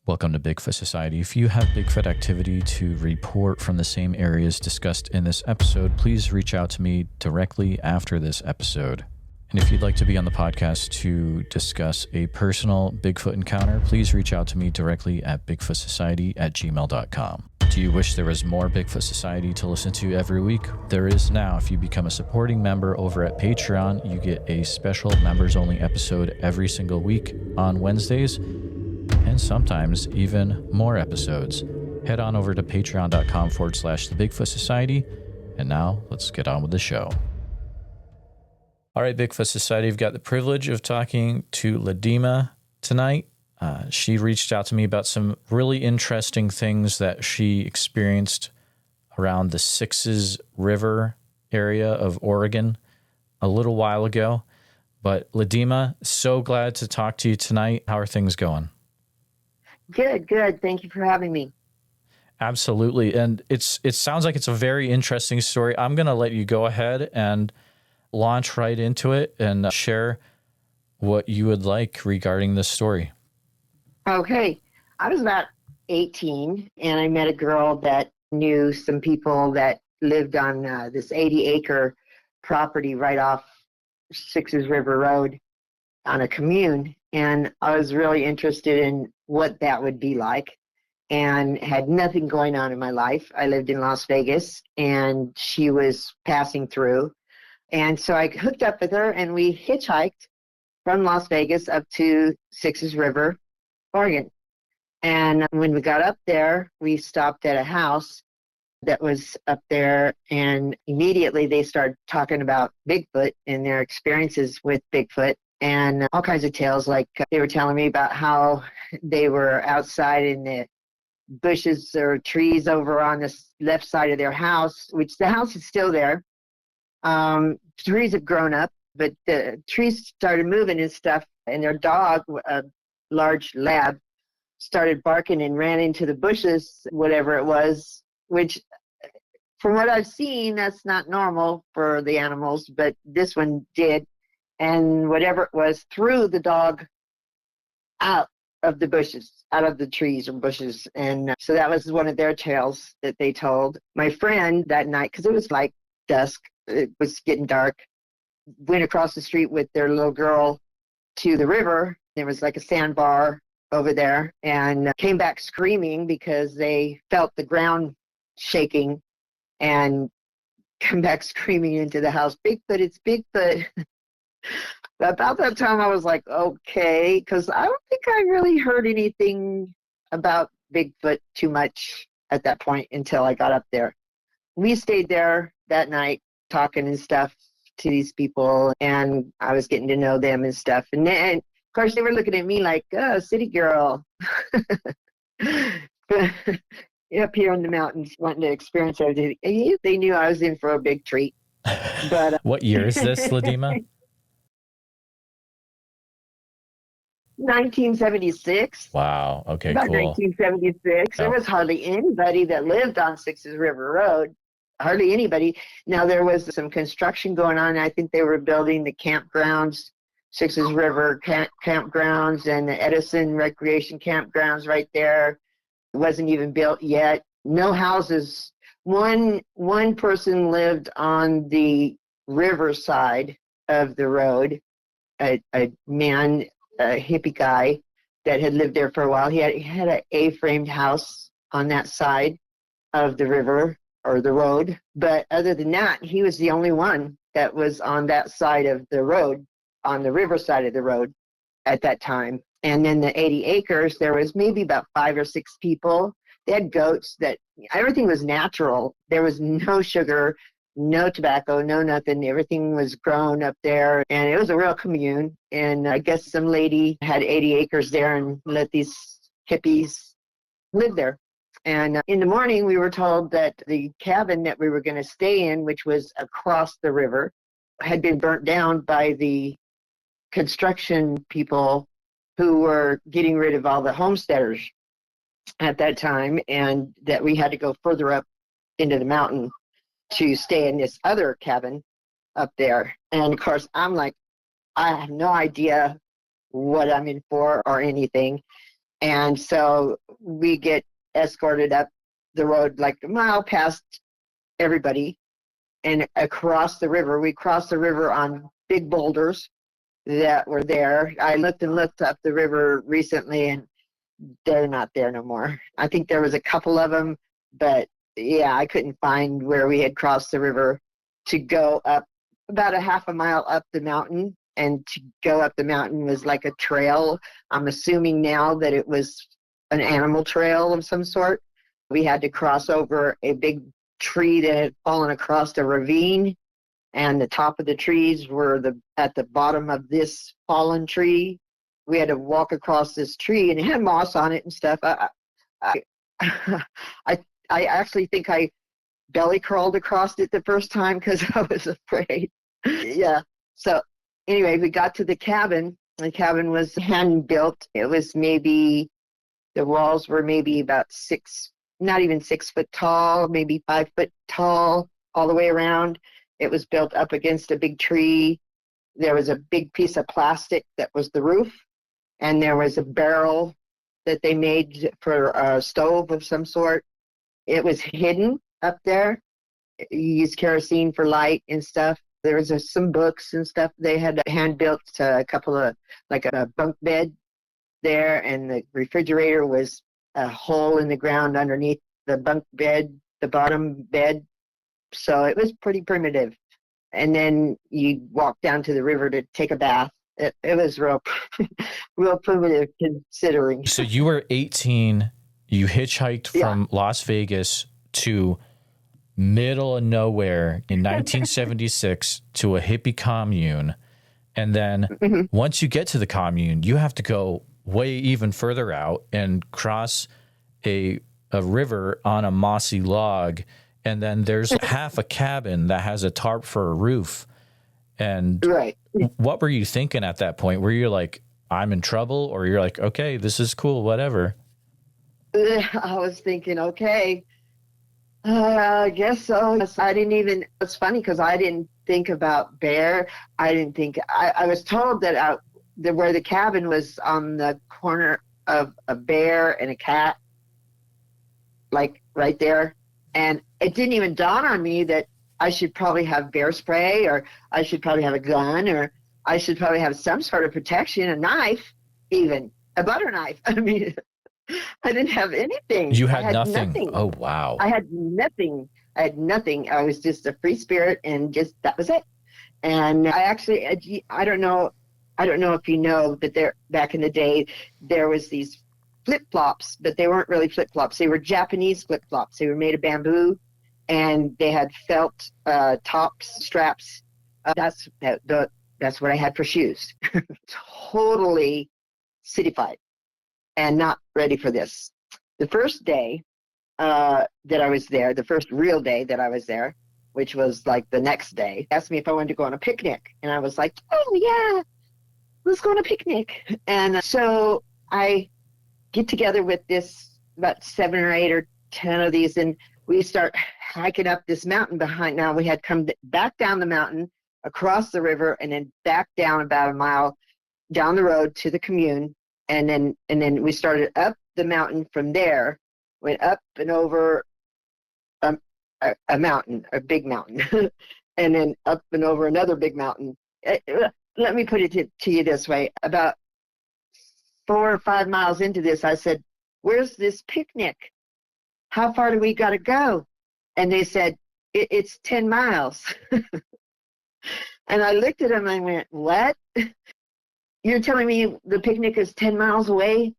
Welcome to Bigfoot Society. If you have Bigfoot activity to report from the same areas discussed in this episode, please reach out to me directly after this episode. And if you'd like to be on the podcast to discuss a personal Bigfoot encounter, please reach out to me directly at bigfootsociety@gmail.com. Do you wish there was more Bigfoot Society to listen to every week? There is now. If you become a supporting member over at Patreon, you get a special members-only episode every single week on Wednesdays, and sometimes even more episodes. Head on over to patreon.com/The Bigfoot Society. And now let's get on with the show. All right, Bigfoot Society, I've got the privilege of talking to Ladema tonight. She reached out to me about some really interesting things that she experienced around the Sixes River area of Oregon a little while ago. But Ladema, so glad to talk to you tonight. How are things going? Good. Thank you for having me. Absolutely. And it sounds like it's a very interesting story. I'm going to let you go ahead and launch right into it and share what you would like regarding this story. Okay. I was about 18 and I met a girl that knew some people that lived on this 80-acre property right off Sixes River Road on a commune. And I was really interested in what that would be like and had nothing going on in my life. I lived in Las Vegas and she was passing through. And so I hooked up with her and we hitchhiked from Las Vegas up to Sixes River, Oregon. And when we got up there, we stopped at a house that was up there, and immediately they started talking about Bigfoot and their experiences with Bigfoot and all kinds of tales. Like they were telling me about how they were outside in the bushes or trees over on the left side of their house, which the house is still there. Trees have grown up, but the trees started moving and stuff, and their dog, a large lab, started barking and ran into the bushes, whatever it was, which from what I've seen, that's not normal for the animals, but this one did. And whatever it was threw the dog out of the bushes, out of the trees or bushes. And so that was one of their tales that they told. My friend that night, because it was like dusk, it was getting dark, went across the street with their little girl to the river. There was like a sandbar over there, and came back screaming because they felt the ground shaking and come back screaming into the house, Bigfoot, it's Bigfoot. About that time I was like, okay, because I don't think I really heard anything about Bigfoot too much at that point until I got up there. We stayed there that night talking and stuff to these people, and I was getting to know them and stuff. And then, of course, they were looking at me like, oh, city girl. Up here in the mountains, wanting to experience everything. They knew I was in for a big treat. But what year is this, Ladema? 1976. Wow. Okay, About cool. 1976. There was hardly anybody that lived on Sixes River Road. Hardly anybody. Now, there was some construction going on. I think they were building the campgrounds, Sixes River campgrounds, and the Edison Recreation campgrounds right there. It wasn't even built yet. No houses. One person lived on the river side of the road, a man, a hippie guy that had lived there for a while. He had an A-framed house on that side of the river or the road. But other than that, he was the only one that was on that side of the road, on the river side of the road at that time. And then the 80 acres, there was maybe about 5 or 6 people. They had goats. Everything was natural. There was no sugar, no tobacco, no nothing. Everything was grown up there, and it was a real commune. And I guess some lady had 80 acres there and let these hippies live there. And in the morning, we were told that the cabin that we were going to stay in, which was across the river, had been burnt down by the construction people who were getting rid of all the homesteaders at that time, and that we had to go further up into the mountain to stay in this other cabin up there. And of course, I'm like, I have no idea what I'm in for or anything. And so we get escorted up the road like a mile past everybody and across the river. We crossed the river on big boulders that were there. I looked up the river recently, and they're not there no more. I think there was a couple of them, but yeah, I couldn't find where we had crossed the river to go up about a half a mile up the mountain. And to go up the mountain was like a trail. I'm assuming now that it was an animal trail of some sort. We had to cross over a big tree that had fallen across a ravine, and the top of the trees were at the bottom of this fallen tree. We had to walk across this tree, and it had moss on it and stuff. I actually think I belly crawled across it the first time because I was afraid. Yeah. So anyway, we got to the cabin. The cabin was hand built. It was the walls were maybe about not even 6 foot tall, maybe 5 foot tall all the way around. It was built up against a big tree. There was a big piece of plastic that was the roof, and there was a barrel that they made for a stove of some sort. It was hidden up there. You used kerosene for light and stuff. There was some books and stuff. They had hand built a couple of, like a bunk bed there, and the refrigerator was a hole in the ground underneath the bunk bed, the bottom bed. So it was pretty primitive. And then you walk down to the river to take a bath. It was real primitive considering. So you were 18. You hitchhiked from Las Vegas to middle of nowhere in 1976 to a hippie commune. And then once you get to the commune, you have to go way even further out and cross a river on a mossy log. And then there's half a cabin that has a tarp for a roof. And what were you thinking at that point? Were you like, I'm in trouble? Or you're like, okay, this is cool, whatever? I was thinking, okay, I guess so. I didn't even, it's funny because I didn't think about bear. I was told that where the cabin was on the corner of a bear and a cat, like right there. And it didn't even dawn on me that I should probably have bear spray, or I should probably have a gun, or I should probably have some sort of protection, a knife, even a butter knife. I mean, I didn't have anything. You had nothing. Oh, wow. I had nothing. I was just a free spirit, and that was it. And I don't know if you know, but back in the day, there was these flip-flops, but they weren't really flip-flops. They were Japanese flip-flops. They were made of bamboo, and they had felt tops, straps. That's what I had for shoes. Totally cityfied and not ready for this. The first day that I was there, the first real day that I was there, which was like the next day, asked me if I wanted to go on a picnic. And I was like, oh, yeah, let's go on a picnic. And so I get together with about 7 or 8 or 10 of these, and we start hiking up this mountain behind. Now we had come back down the mountain, across the river, and then back down about a mile down the road to the commune. And then we started up the mountain from there, went up and over a mountain, a big mountain, and then up and over another big mountain. Let me put it to you this way. About 4 or 5 miles into this, I said, where's this picnic? How far do we got to go? And they said, it's 10 miles. And I looked at them and I went, what? You're telling me the picnic is 10 miles away?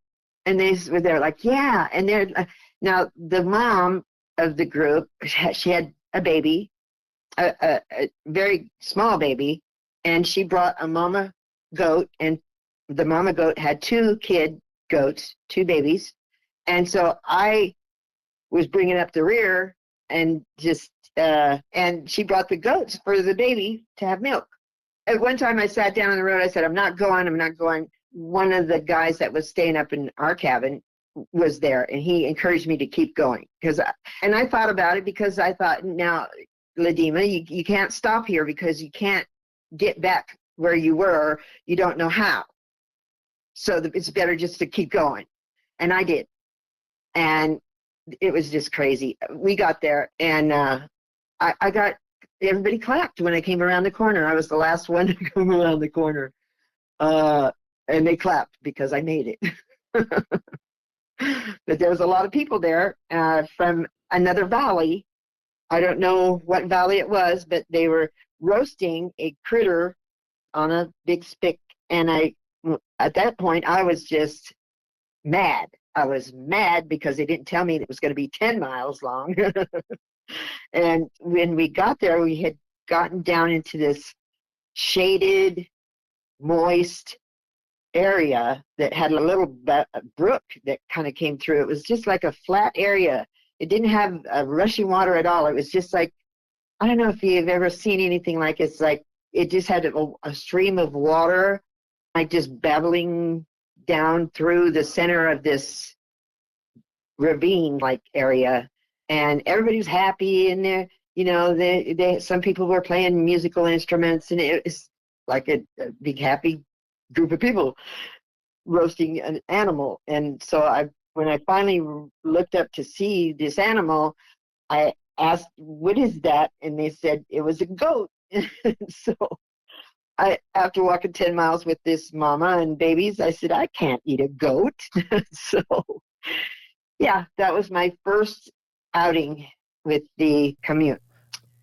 And they're like, yeah. And now the mom of the group, she had a baby, a very small baby, and she brought a mama goat, and the mama goat had 2 kid goats, 2 babies. And so I was bringing up the rear and and she brought the goats for the baby to have milk. At one time I sat down on the road. I said, I'm not going. One of the guys that was staying up in our cabin was there, and he encouraged me to keep going. And I thought about it, because I thought, now, Ladema, you can't stop here, because you can't get back where you were. You don't know how. So it's better just to keep going. And I did. And it was just crazy. We got there, and I got, everybody clapped when I came around the corner. I was the last one to come around the corner. And they clapped because I made it. But there was a lot of people there from another valley. I don't know what valley it was, but they were roasting a critter on a big stick. And at that point, I was just mad. I was mad because they didn't tell me it was going to be 10 miles long. And when we got there, we had gotten down into this shaded, moist area that had a little brook that kind of came through. It was just like a flat area. It didn't have rushing water at all. It was just like, I don't know if you've ever seen anything like it's like it just had a stream of water, like just babbling down through the center of this ravine-like area, and everybody was happy in there. You know, they some people were playing musical instruments, and it was like a big happy group of people roasting an animal. And so when I finally looked up to see this animal, I asked, "What is that?" And they said it was a goat. So after walking 10 miles with this mama and babies, I said, I can't eat a goat. So, yeah, that was my first outing with the commune.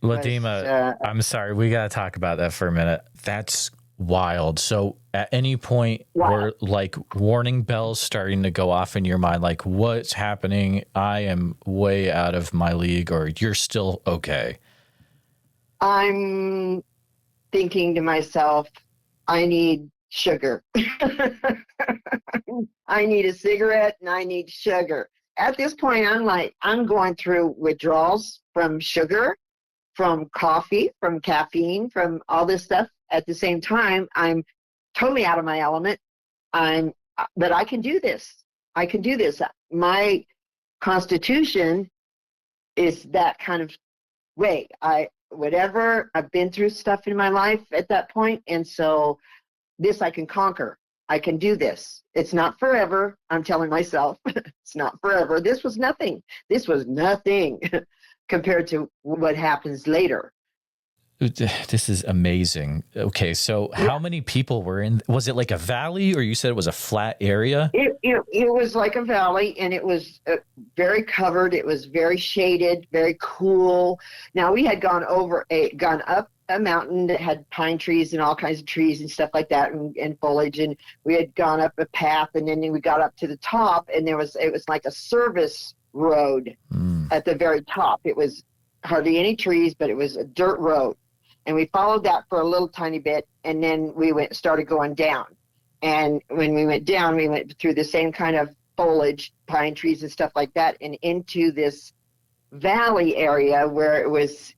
Ladema, I'm sorry, we got to talk about that for a minute. That's wild. So at any point were like warning bells starting to go off in your mind, like what's happening? I am way out of my league, or you're still okay? I'm thinking to myself, I need sugar. I need a cigarette and I need sugar. At this point, I'm going through withdrawals from sugar, from coffee, from caffeine, from all this stuff. At the same time, I'm totally out of my element. But I can do this. I can do this. My constitution is that kind of way. I've been through stuff in my life at that point, and so this I can conquer. I can do this. It's not forever. I'm telling myself it's not forever. This was nothing. This was nothing compared to what happens later. This is amazing. Okay, so how many people were in? Was it like a valley, or you said it was a flat area? It was like a valley, and it was very covered. It was very shaded, very cool. Now we had gone up a mountain that had pine trees and all kinds of trees and stuff like that, and foliage. And we had gone up a path, and then we got up to the top, and it was like a service road at the very top. It was hardly any trees, but it was a dirt road. And we followed that for a little tiny bit, and then we started going down. And when we went down, we went through the same kind of foliage, pine trees and stuff like that, and into this valley area where it was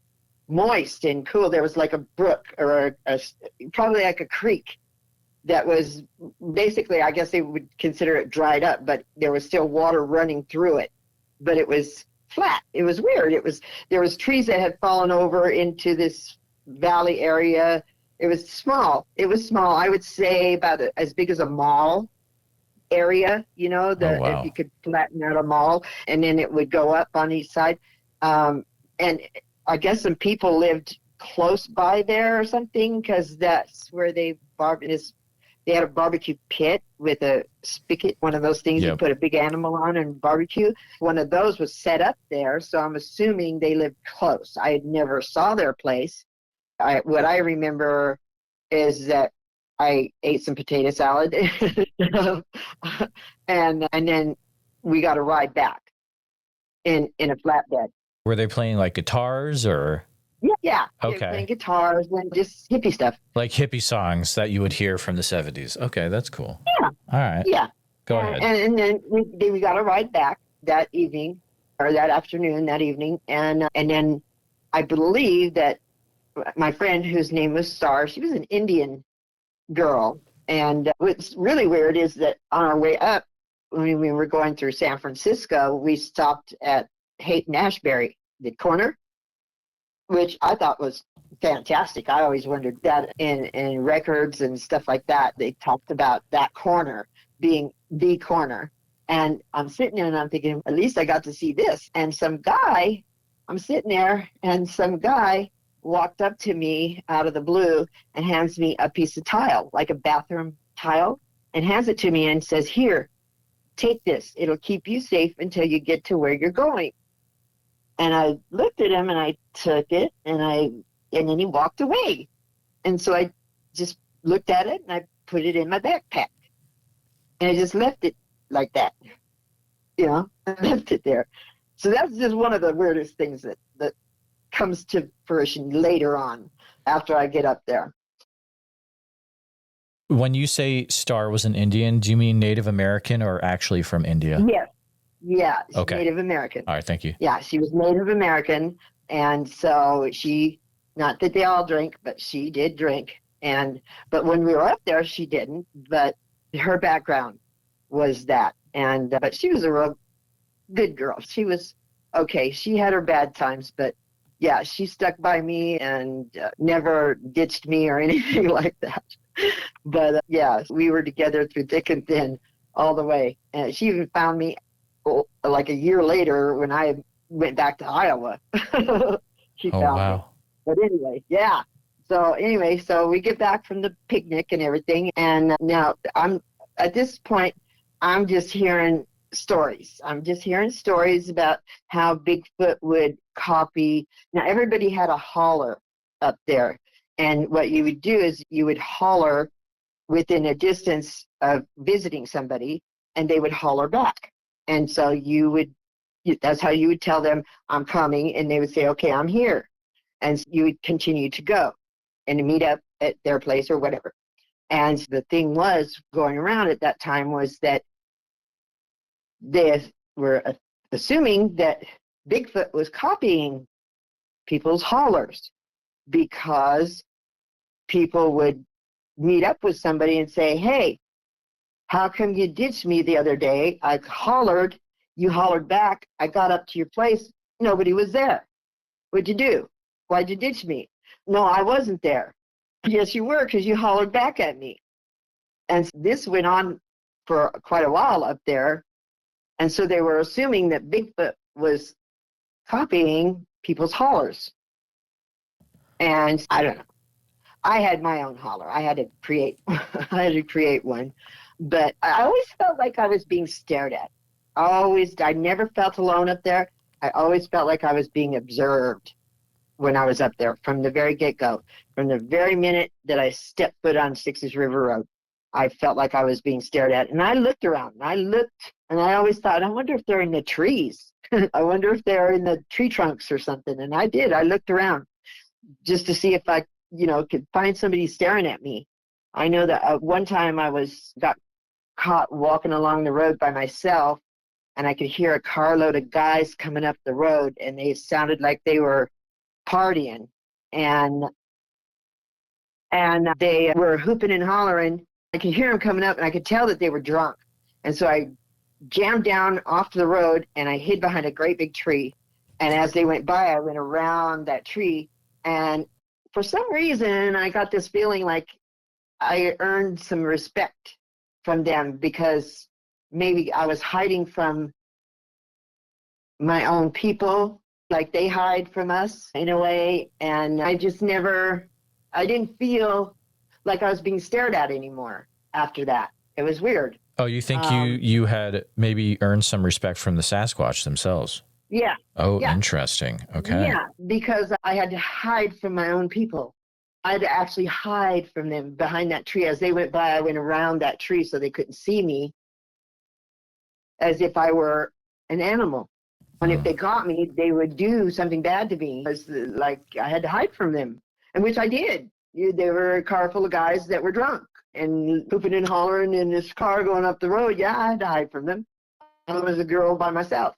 moist and cool. There was like a brook, or probably like a creek that was basically, I guess they would consider it dried up, but there was still water running through it. But it was flat. It was weird. There was trees that had fallen over into this valley area. It was small. I would say about as big as a mall area, you know, if you could flatten out a mall, and then it would go up on each side. And I guess some people lived close by there or something, because that's where they had a barbecue pit with a spigot, one of those things you put a big animal on and barbecue. One of those was set up there, so I'm assuming they lived close. I never saw their place. What I remember is that I ate some potato salad, and then we got a ride back in a flatbed. Were they playing like guitars or? Yeah. Okay. They were playing guitars and just hippie stuff. Like hippie songs that you would hear from the 70s. Okay, that's cool. Yeah. All right. Yeah. Go ahead. And then we got a ride back that evening, or that afternoon, that evening, and then I believe that my friend, whose name was Star, she was an Indian girl. And what's really weird is that on our way up, when we were going through San Francisco, we stopped at Haight and Ashbury, the corner, which I thought was fantastic. I always wondered that in records and stuff like that, they talked about that corner being the corner. And I'm sitting there and I'm thinking, at least I got to see this. And I'm sitting there and some guy walked up to me out of the blue and hands me a piece of tile, like a bathroom tile, and hands it to me and says, here, take this. It'll keep you safe until you get to where you're going. And I looked at him and I took it and then he walked away. And so I just looked at it and I put it in my backpack. And I just left it like that. I left it there. So that's just one of the weirdest things that comes to fruition later on after I get up there. When you say Star was an Indian, do you mean Native American or actually from India? Yes. Yeah. Okay. Native American. All right. Thank you. Yeah. She was Native American. And so not that they all drink, but she did drink. But when we were up there, she didn't. But her background was that. But she was a real good girl. She was okay. She had her bad times, but yeah, she stuck by me and never ditched me or anything like that. But yeah, we were together through thick and thin all the way. And she even found me like a year later when I went back to Iowa. She found me. But anyway, yeah. So we get back from the picnic and everything. And now at this point, I'm just hearing stories. I'm just hearing stories about how Bigfoot would copy. Now, everybody had a holler up there. And what you would do is you would holler within a distance of visiting somebody, and they would holler back. And so that's how you would tell them, I'm coming, and they would say, okay, I'm here. And you would continue to go and meet up at their place or whatever. And the thing was going around at that time was that they were assuming that Bigfoot was copying people's hollers because people would meet up with somebody and say, hey, how come you ditched me the other day? I hollered, you hollered back, I got up to your place, nobody was there. What'd you do? Why'd you ditch me? No, I wasn't there. Yes, you were, because you hollered back at me. And this went on for quite a while up there. And so they were assuming that Bigfoot was copying people's hollers. And I don't know. I had my own holler. I had to create one. But I always felt like I was being stared at. I never felt alone up there. I always felt like I was being observed when I was up there from the very get-go. From the very minute that I stepped foot on Sixes River Road, I felt like I was being stared at. And I looked around, and I always thought, I wonder if they're in the trees. I wonder if they're in the tree trunks or something. And I did. I looked around just to see if I, could find somebody staring at me. I know that one time I got caught walking along the road by myself, and I could hear a carload of guys coming up the road, and they sounded like they were partying, and they were hooping and hollering. I could hear them coming up, and I could tell that they were drunk. And so I jammed down off the road, and I hid behind a great big tree. And as they went by, I went around that tree, and for some reason, I got this feeling like I earned some respect from them because maybe I was hiding from my own people, like they hide from us in a way. And I didn't feel like I was being stared at anymore after that. It was weird. Oh, you think you had maybe earned some respect from the Sasquatch themselves? Yeah. Oh, yeah. Interesting. Okay. Yeah, because I had to hide from my own people. I had to actually hide from them behind that tree. As they went by, I went around that tree so they couldn't see me, as if I were an animal. And if they caught me, they would do something bad to me. It was like I had to hide from them, and which I did. They were a car full of guys that were drunk and pooping and hollering in this car going up the road. Yeah, I had to hide from them. I was a girl by myself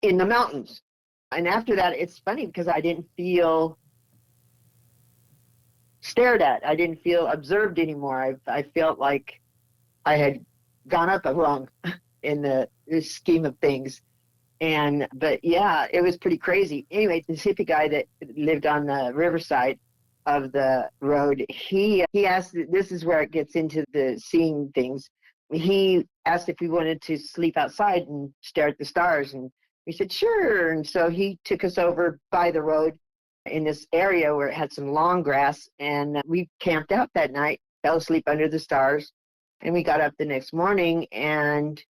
in the mountains. And after that, it's funny because I didn't feel stared at. I didn't feel observed anymore. I felt like I had gone up a rung in the scheme of things. But yeah, it was pretty crazy. Anyway, this hippie guy that lived on the riverside of the road, he asked, this is where it gets into the seeing things. he asked if we wanted to sleep outside and stare at the stars. And we said, sure. And so he took us over by the road in this area where it had some long grass. And we camped out that night, fell asleep under the stars. And we got up the next morning and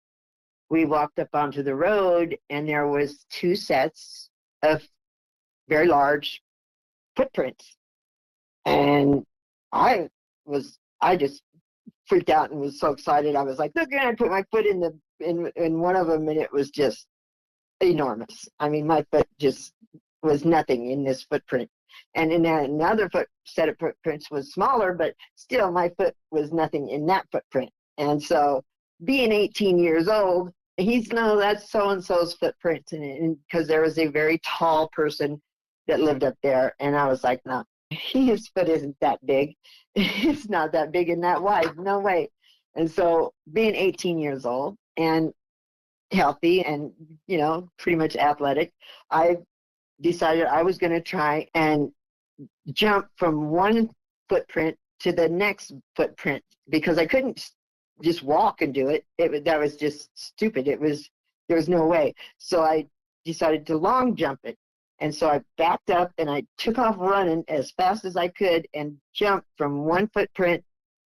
we walked up onto the road, and there was 2 sets of very large footprints. And I just freaked out and was so excited. I was like, look, and I put my foot in one of them, and it was just enormous. I mean, my foot just was nothing in this footprint. And in another set of footprints was smaller, but still my foot was nothing in that footprint. And so being 18 years old, no, that's so-and-so's footprint. And because there was a very tall person that lived up there. And I was like, no, his foot isn't that big. It's not that big and that wide. No way. And so being 18 years old and healthy and, pretty much athletic, I decided I was going to try and jump from one footprint to the next footprint because I couldn't just walk and do it. That was just stupid. There was no way. So I decided to long jump it. And so I backed up and I took off running as fast as I could and jumped from one footprint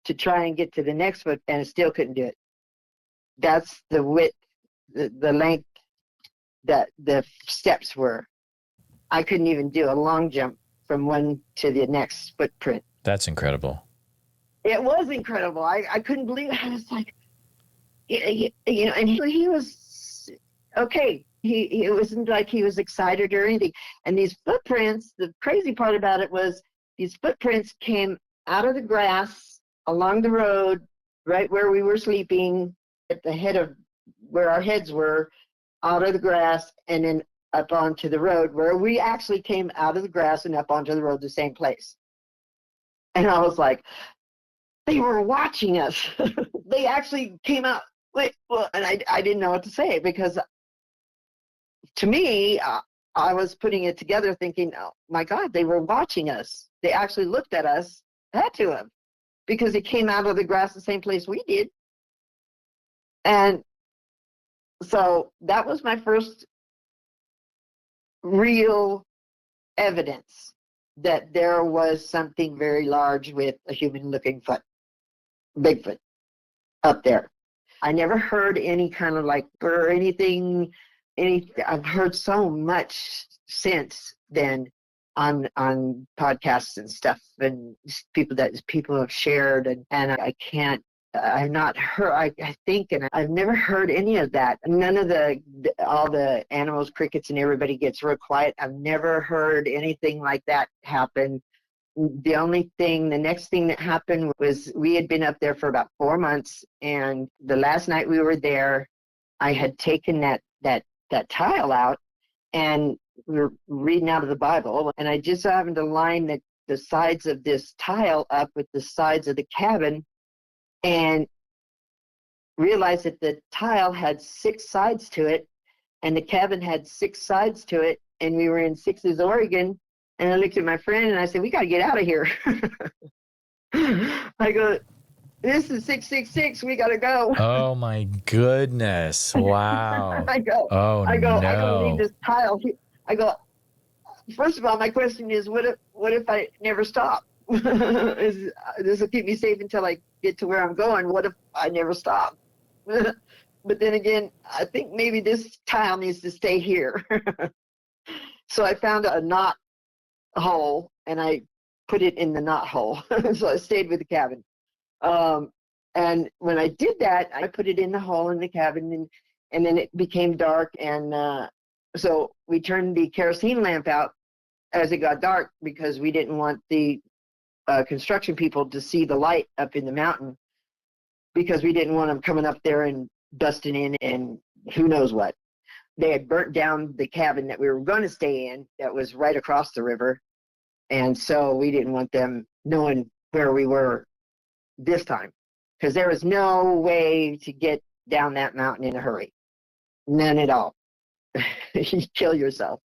to try and get to the next foot, and I still couldn't do it. That's the width, the length that the steps were. I couldn't even do a long jump from one to the next footprint. That's incredible. It was incredible. I couldn't believe it. I was like, and he was okay. It wasn't like he was excited or anything. And these footprints, the crazy part about it was these footprints came out of the grass along the road, right where we were sleeping, at the head of where our heads were, out of the grass, and then up onto the road, where we actually came out of the grass and up onto the road, the same place. And I was like, they were watching us. They actually came out. And I didn't know what to say, because to me, I was putting it together thinking, oh my God, they were watching us. They actually looked at us, had to have, because it came out of the grass the same place we did. And so that was my first real evidence that there was something very large with a human-looking foot, Bigfoot, up there. I never heard any kind of or anything. I've heard so much since then on podcasts and stuff, and people have shared, and I've not heard, I think, and I've never heard any of that. None of all the animals, crickets, and everybody gets real quiet. I've never heard anything like that happen. The next thing that happened was we had been up there for about 4 months, and the last night we were there, I had taken that tile out, and we were reading out of the Bible, and I just happened to line the sides of this tile up with the sides of the cabin, and realized that the tile had 6 sides to it, and the cabin had 6 sides to it, and we were in Sixes, Oregon. And I looked at my friend and I said, we got to get out of here. I go, this is 666. We got to go. Oh my goodness. Wow. I go, no. I got to leave this tile. I go, first of all, my question is, what if I never stop? This will keep me safe until I get to where I'm going. What if I never stop? But then again, I think maybe this tile needs to stay here. So I found a knot hole and I put it in the knot hole. So I stayed with the cabin. And when I did that, I put it in the hole in the cabin, and then it became dark. And so we turned the kerosene lamp out as it got dark, because we didn't want the construction people to see the light up in the mountain, because we didn't want them coming up there and busting in and who knows what. They had burnt down the cabin that we were going to stay in that was right across the river. And so we didn't want them knowing where we were this time, because there was no way to get down that mountain in a hurry. None at all. You'd kill yourself.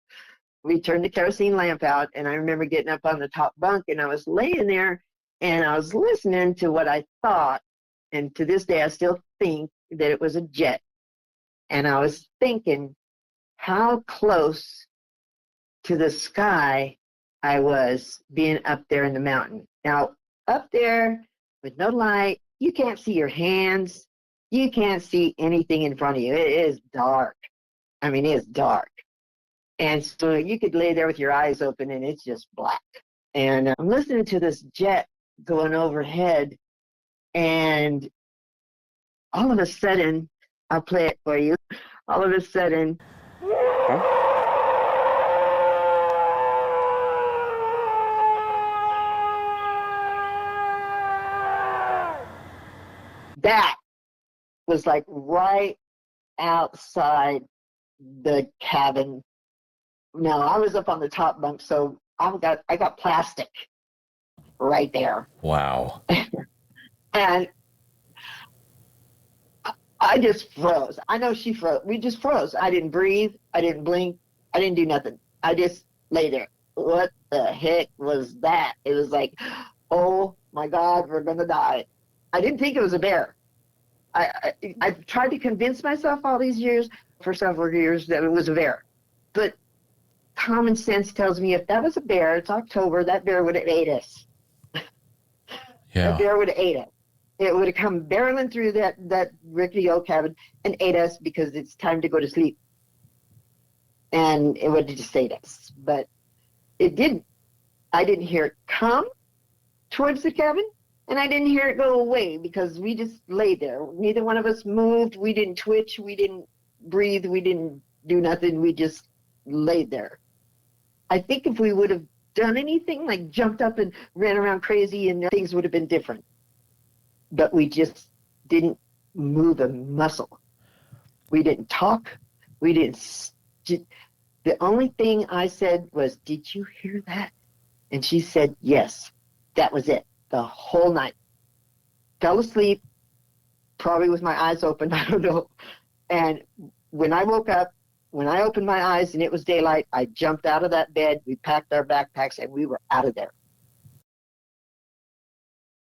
We turned the kerosene lamp out, and I remember getting up on the top bunk, and I was laying there, and I was listening to what I thought, and to this day I still think that it was a jet. And I was thinking how close to the sky I was being up there in the mountain. Now, up there with no light, you can't see your hands. You can't see anything in front of you. It is dark. I mean, it's dark. And so you could lay there with your eyes open and it's just black. And I'm listening to this jet going overhead. And all of a sudden, I'll play it for you. All of a sudden, that was like right outside the cabin. No, I was up on the top bunk, so I got plastic right there. Wow. And I just froze. I know she froze. We just froze. I didn't breathe. I didn't blink. I didn't do nothing. I just lay there. What the heck was that? It was like, oh my God, we're going to die. I didn't think it was a bear. I've tried to convince myself all these years, for several years, that it was a bear. But common sense tells me if that was a bear, it's October, that bear would have ate us. Yeah. That bear would have ate us. It would have come barreling through that rickety old cabin and ate us because it's time to go to sleep. And it would have just ate us. But it didn't. I didn't hear it come towards the cabin, and I didn't hear it go away because we just lay there. Neither one of us moved. We didn't twitch. We didn't breathe. We didn't do nothing. We just laid there. I think if we would have done anything, like jumped up and ran around crazy, and things would have been different. But we just didn't move a muscle. We didn't talk. We didn't. The only thing I said was, "Did you hear that?" And she said, "Yes." That was it. The whole night. Fell asleep, probably with my eyes open. I don't know. And when I woke up, when I opened my eyes and it was daylight, I jumped out of that bed. We packed our backpacks and we were out of there.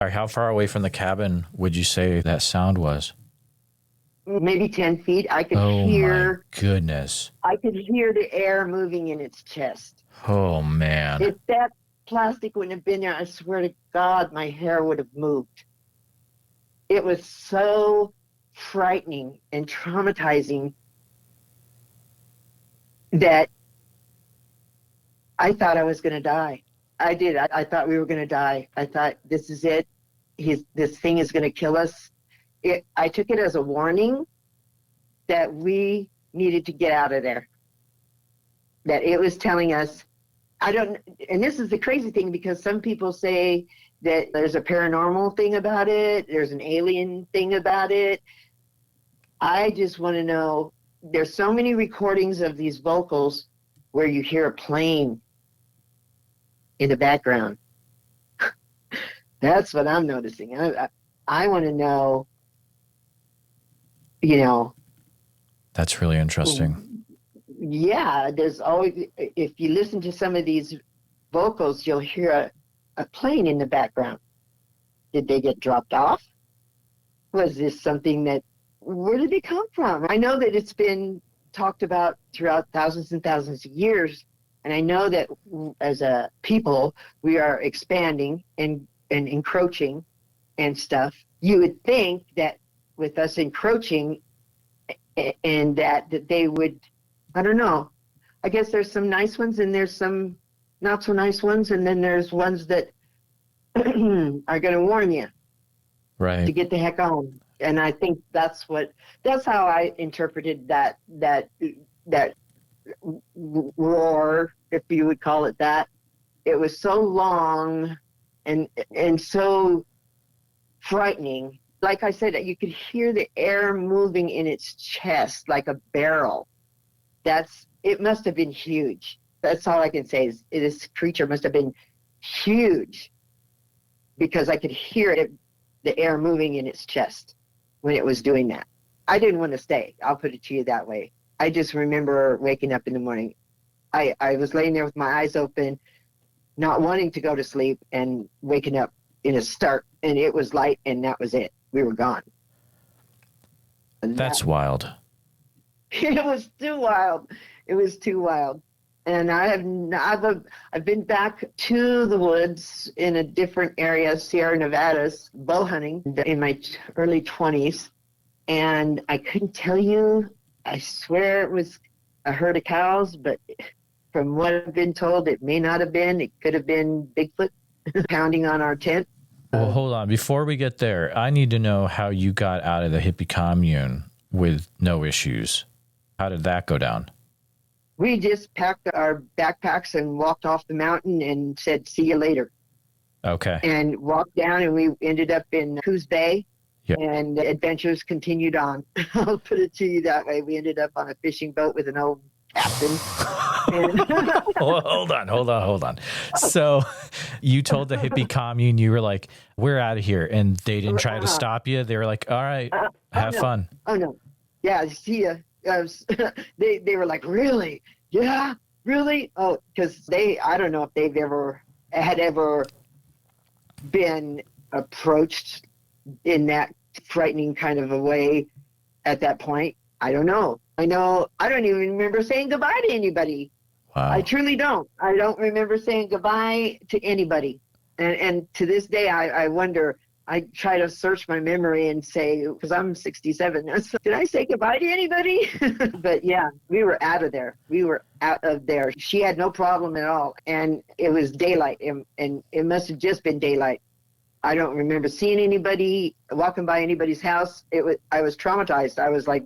How far away from the cabin would you say that sound was? Maybe 10 feet. I could hear. My goodness. I could hear the air moving in its chest. Oh, man. If that plastic wouldn't have been there, I swear to God, my hair would have moved. It was so frightening and traumatizing that I thought I was going to die. I did. I thought we were going to die. I thought, this is it. This thing is going to kill us. I took it as a warning that we needed to get out of there. That it was telling us, and this is the crazy thing, because some people say that there's a paranormal thing about it, there's an alien thing about it. I just want to know, there's so many recordings of these vocals where you hear a plane in the background. That's what I'm noticing. I want to know, That's really interesting. Yeah, there's always, if you listen to some of these vocals, you'll hear a plane in the background. Did they get dropped off? Was this something where did they come from? I know that it's been talked about throughout thousands and thousands of years, and I know that as a people, we are expanding and encroaching and stuff. You would think that with us encroaching and that they would, I don't know. I guess there's some nice ones and there's some not so nice ones, and then there's ones that are going to warn you right, to get the heck on. And I think that's how I interpreted that roar, if you would call it that. It was so long and so frightening. Like I said, you could hear the air moving in its chest like a barrel. It must have been huge. That's all I can say is this creature must have been huge, because I could hear it, the air moving in its chest when it was doing that. I didn't want to stay. I'll put it to you that way. I just remember waking up in the morning. I was laying there with my eyes open, not wanting to go to sleep, and waking up in a start, and it was light, and that was it. We were gone. That's wild. It was too wild. It was too wild. And I've been back to the woods in a different area, Sierra Nevadas, bow hunting in my early 20s. And I couldn't tell you, I swear it was a herd of cows, but from what I've been told, it may not have been. It could have been Bigfoot pounding on our tent. Well, hold on. Before we get there, I need to know how you got out of the hippie commune with no issues. How did that go down? We just packed our backpacks and walked off the mountain and said, see you later. Okay. And walked down, and we ended up in Coos Bay. Yep. And the adventures continued on. I'll put it to you that way. We ended up on a fishing boat with an old captain. Well, hold on. So you told the hippie commune, you were like, we're out of here. And they didn't try to stop you. They were like, all right, have fun. Oh, no. Yeah, see ya. They were like, really? Yeah, really? Oh, because I don't know if they've ever been approached in that frightening kind of a way at that point. I don't know. I don't even remember saying goodbye to anybody. Wow. I truly don't. I don't remember saying goodbye to anybody. And to this day, I wonder, I try to search my memory and say, because I'm 67, did I say goodbye to anybody? But yeah, we were out of there. She had no problem at all. And it was daylight, and it must have just been daylight. I don't remember seeing anybody, walking by anybody's house. I was traumatized. I was like,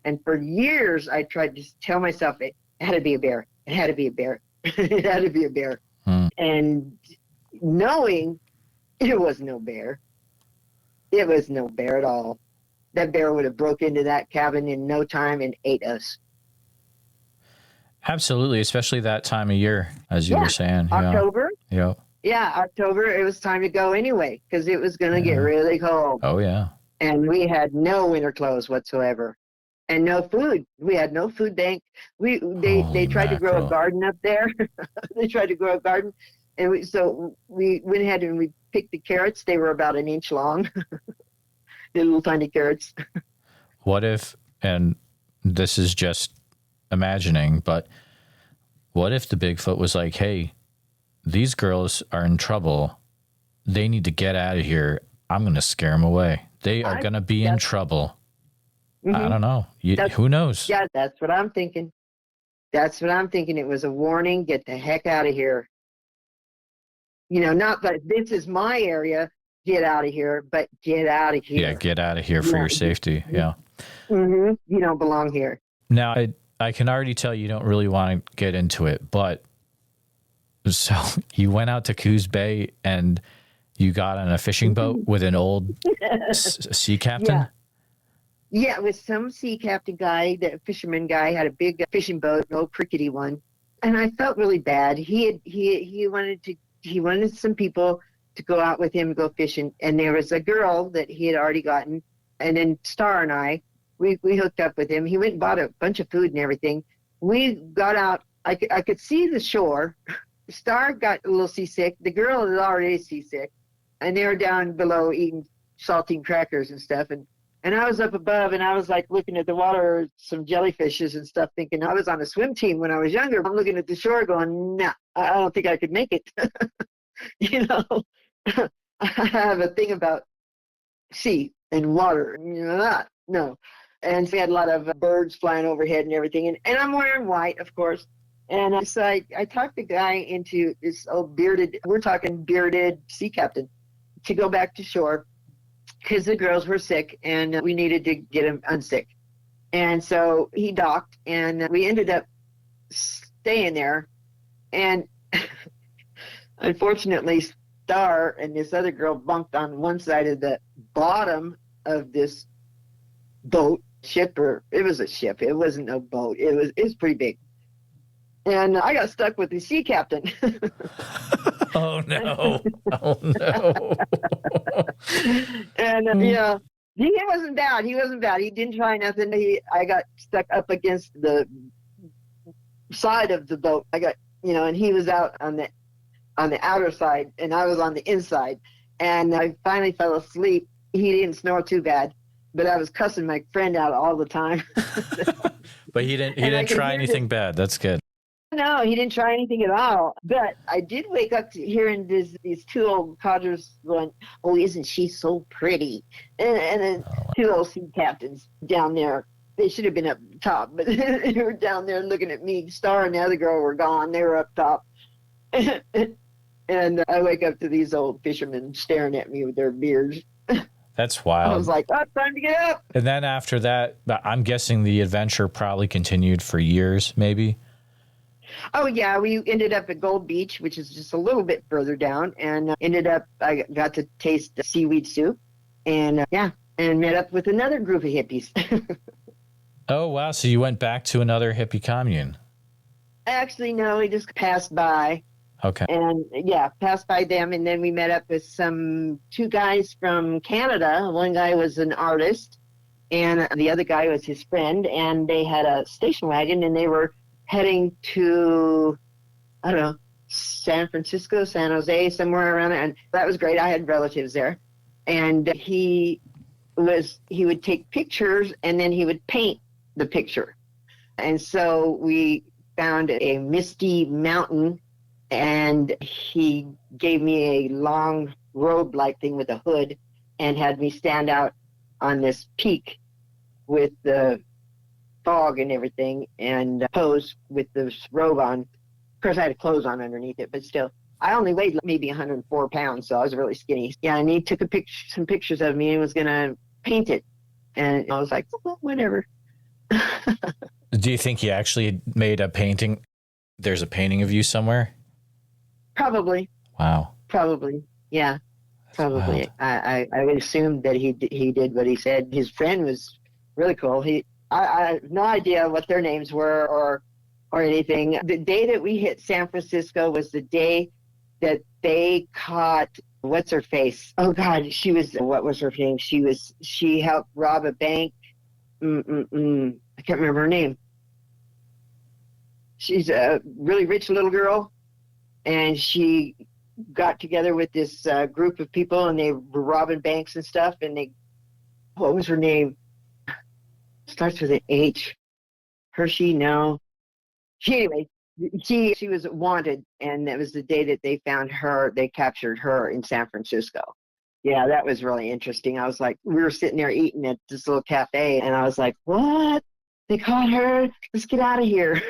and for years I tried to tell myself it had to be a bear. It had to be a bear. It had to be a bear. And knowing it was no bear. It was no bear at all. That bear would have broke into that cabin in no time and ate us. Absolutely, especially that time of year, as you were saying. October. Yeah. Yeah, October, it was time to go anyway, because it was going to get really cold. Oh, yeah. And we had no winter clothes whatsoever. And no food. We had no food bank. They tried to grow a garden up there. They tried to grow a garden. And we went ahead and we picked the carrots. They were about an inch long. The little tiny carrots. What if, and this is just imagining, but what if the Bigfoot was like, hey, these girls are in trouble. They need to get out of here. I'm going to scare them away. They are going to be in trouble. I don't know. Who knows? Yeah, that's what I'm thinking. It was a warning. Get the heck out of here. Not that this is my area. Get out of here, but get out of here. Yeah, get out of here for your safety. Yeah. You don't belong here. Now, I can already tell you don't really want to get into it, but so you went out to Coos Bay and you got on a fishing boat with an old sea captain? Yeah, with some sea captain guy, the fisherman guy had a big fishing boat, an old crickety one. And I felt really bad. He wanted some people to go out with him and go fishing. And there was a girl that he had already gotten. And then Star and I, we hooked up with him. He went and bought a bunch of food and everything. We got out. I could see the shore. Star got a little seasick. The girl was already seasick. And they were down below eating saltine crackers and stuff. And I was up above, and I was like looking at the water, some jellyfishes and stuff, thinking I was on a swim team when I was younger. I'm looking at the shore going, nah, I don't think I could make it. I have a thing about sea and water. No. And so we had a lot of birds flying overhead and everything. And I'm wearing white, of course. And so I talked the guy into this old bearded sea captain to go back to shore because the girls were sick and we needed to get him unsick. And so he docked and we ended up staying there. And unfortunately, Star and this other girl bunked on one side of the bottom of this ship, or it was a ship. It wasn't a boat. It was pretty big. And I got stuck with the sea captain. Oh, no. Oh, no. And, he wasn't bad. He didn't try nothing. I got stuck up against the side of the boat. And he was out on the outer side, and I was on the inside. And I finally fell asleep. He didn't snore too bad. but I was cussing my friend out all the time. But he didn't try anything bad. That's good. No, he didn't try anything at all. But I did wake up to hearing these two old codgers going, "Oh, isn't she so pretty?" And then two old sea captains down there. They should have been up top, but they were down there looking at me. Star and the other girl were gone. They were up top. And I wake up to these old fishermen staring at me with their beards. That's wild. I was like, "Oh, time to get up." And then after that, I'm guessing the adventure probably continued for years, maybe. Oh, yeah, we ended up at Gold Beach, which is just a little bit further down, and I got to taste the seaweed soup, and and met up with another group of hippies. Oh, wow. So you went back to another hippie commune. Actually, no, we just passed by. Okay. And, passed by them, and then we met up with two guys from Canada. One guy was an artist, and the other guy was his friend, and they had a station wagon, and they were heading to, I don't know, San Francisco, San Jose, somewhere around there. And that was great. I had relatives there. And he would take pictures and then he would paint the picture. And so we found a misty mountain and he gave me a long robe-like thing with a hood and had me stand out on this peak with the fog and everything and pose with this robe on. Of course, I had clothes on underneath it, but still, I only weighed maybe 104 pounds, so I was really skinny. Yeah, and he took some pictures of me and was going to paint it. And I was like, well, whatever. Do you think he actually made a painting? There's a painting of you somewhere? Probably. Wow. Probably. Yeah, probably. I would assume that he did what he said. His friend was really cool. I have no idea what their names were or anything. The day that we hit San Francisco was the day that they caught, what's her face? Oh God, what was her name? She helped rob a bank. I can't remember her name. She's a really rich little girl, and she got together with this group of people, and they were robbing banks and stuff. And what was her name? Starts with an H. Hershey, no. Anyway, she was wanted, and that was the day that they found her. They captured her in San Francisco. Yeah, that was really interesting. I was like, we were sitting there eating at this little cafe, and I was like, what? They caught her? Let's get out of here.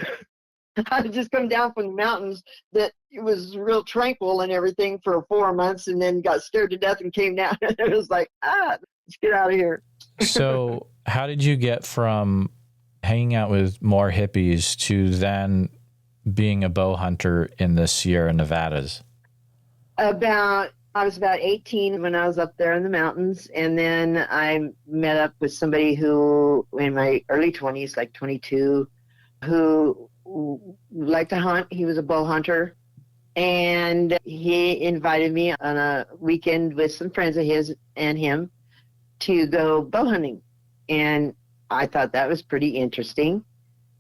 I had just come down from the mountains that it was real tranquil and everything for 4 months, and then got scared to death and came down. It was like, let's get out of here. So how did you get from hanging out with more hippies to then being a bow hunter in the Sierra Nevadas? I was about 18 when I was up there in the mountains, and then I met up with somebody who, in my early 20s, like 22, who liked to hunt. He was a bow hunter, and he invited me on a weekend with some friends of his and him to go bow hunting. And I thought that was pretty interesting.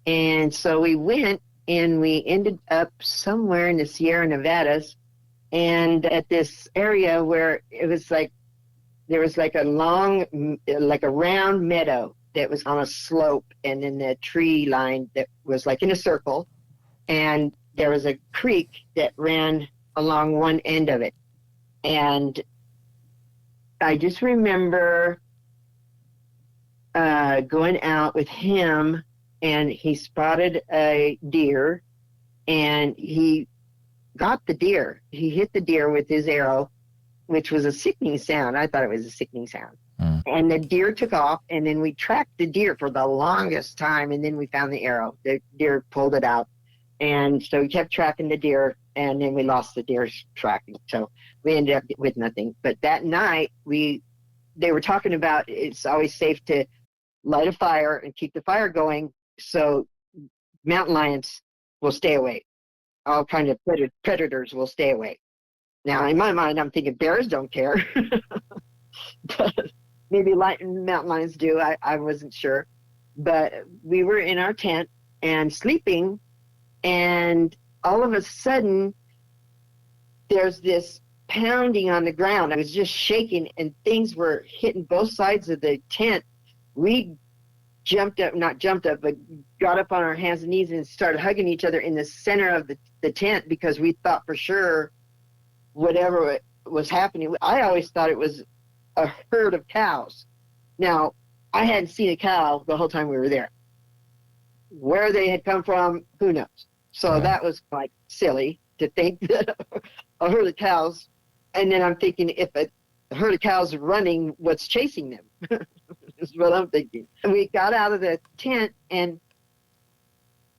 And so we went, and we ended up somewhere in the Sierra Nevadas, and at this area where it was like, there was like a round meadow that was on a slope, and then the tree line that was like in a circle, and there was a creek that ran along one end of it. And I just remember going out with him, and he spotted a deer, and he got the deer. He hit the deer with his arrow, which was a sickening sound. I thought it was a sickening sound. And the deer took off, and then we tracked the deer for the longest time, and then we found the arrow. The deer pulled it out. And so we kept tracking the deer, and then we lost the deer's tracking. So we ended up with nothing. But that night, they were talking about it's always safe to light a fire and keep the fire going so mountain lions will stay away. All kinds of predators will stay away. Now, in my mind, I'm thinking bears don't care. But maybe mountain lions do. I wasn't sure. But we were in our tent and sleeping, and all of a sudden, there's this pounding on the ground. I was just shaking, and things were hitting both sides of the tent, we not jumped up, but got up on our hands and knees and started hugging each other in the center of the tent because we thought for sure whatever was happening. I always thought it was a herd of cows. Now, I hadn't seen a cow the whole time we were there. Where they had come from, who knows? So that was like silly to think that a herd of cows. And then I'm thinking, if a herd of cows running, what's chasing them? Is what I'm thinking. And we got out of the tent and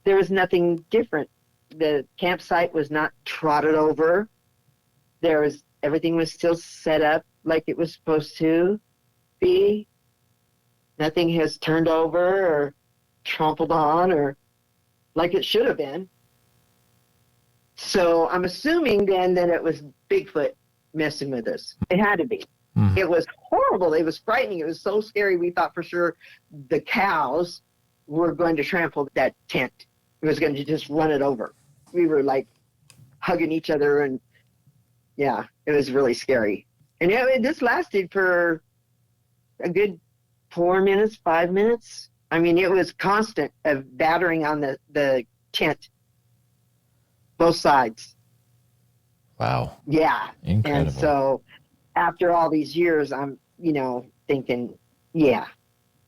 there was nothing different. The campsite was not trotted over. Everything was still set up like it was supposed to be. Nothing has turned over or trampled on or like it should have been. So I'm assuming then that it was Bigfoot messing with us. It had to be. Mm-hmm. It was horrible. It was frightening. It was so scary. We thought for sure the cows were going to trample that tent. It was going to just run it over. We were like hugging each other, and yeah, it was really scary. And this lasted for a good 4 minutes, 5 minutes. I mean, it was constant of battering on the tent, both sides. Wow. Yeah. Incredible. And so after all these years, I'm, thinking, yeah,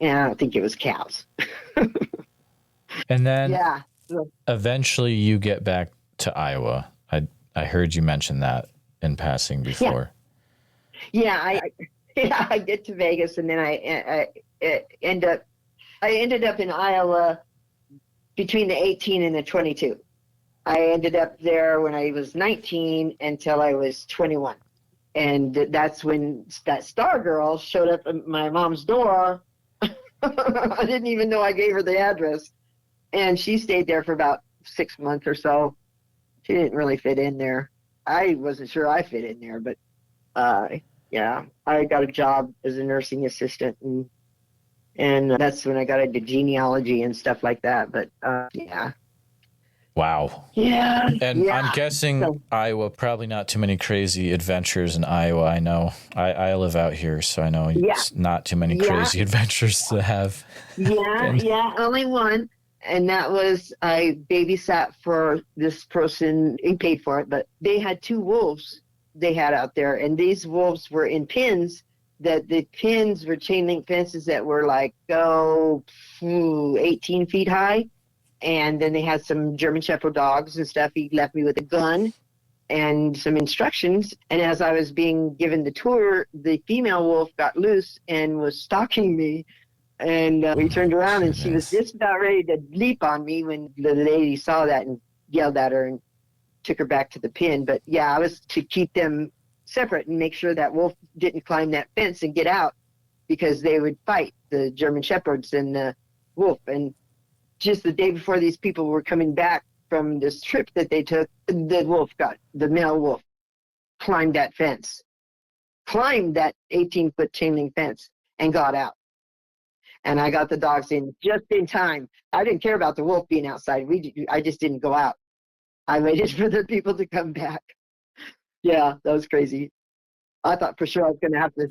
I don't think it was cows. And then eventually you get back to Iowa. I heard you mention that in passing before. Yeah, I get to Vegas, and then I ended up in Iowa between the 18 and the 22. I ended up there when I was 19 until I was 21. And that's when that star girl showed up at my mom's door. I didn't even know I gave her the address. And she stayed there for about 6 months or so. She didn't really fit in there. I wasn't sure I fit in there, but yeah, I got a job as a nursing assistant, and that's when I got into genealogy and stuff like that. But yeah. Wow. Yeah. And I'm guessing Iowa, probably not too many crazy adventures in Iowa. I know. I live out here, so I know it's not too many crazy adventures to have. Yeah, only one. And that was, I babysat for this person. He paid for it, but they had 2 wolves they had out there. And these wolves were in pens, that the pens were chain link fences that were like, 18 feet high. And then they had some German Shepherd dogs and stuff. He left me with a gun and some instructions. And as I was being given the tour, the female wolf got loose and was stalking me. And we turned around, and she was just about ready to leap on me when the lady saw that and yelled at her and took her back to the pen. But yeah, I was to keep them separate and make sure that wolf didn't climb that fence and get out, because they would fight, the German Shepherds and the wolf. And just the day before these people were coming back from this trip that they took, the male wolf climbed that fence, climbed that 18-foot chain link fence and got out. And I got the dogs in just in time. I didn't care about the wolf being outside. I just didn't go out. I waited for the people to come back. Yeah, that was crazy. I thought for sure I was going to have to.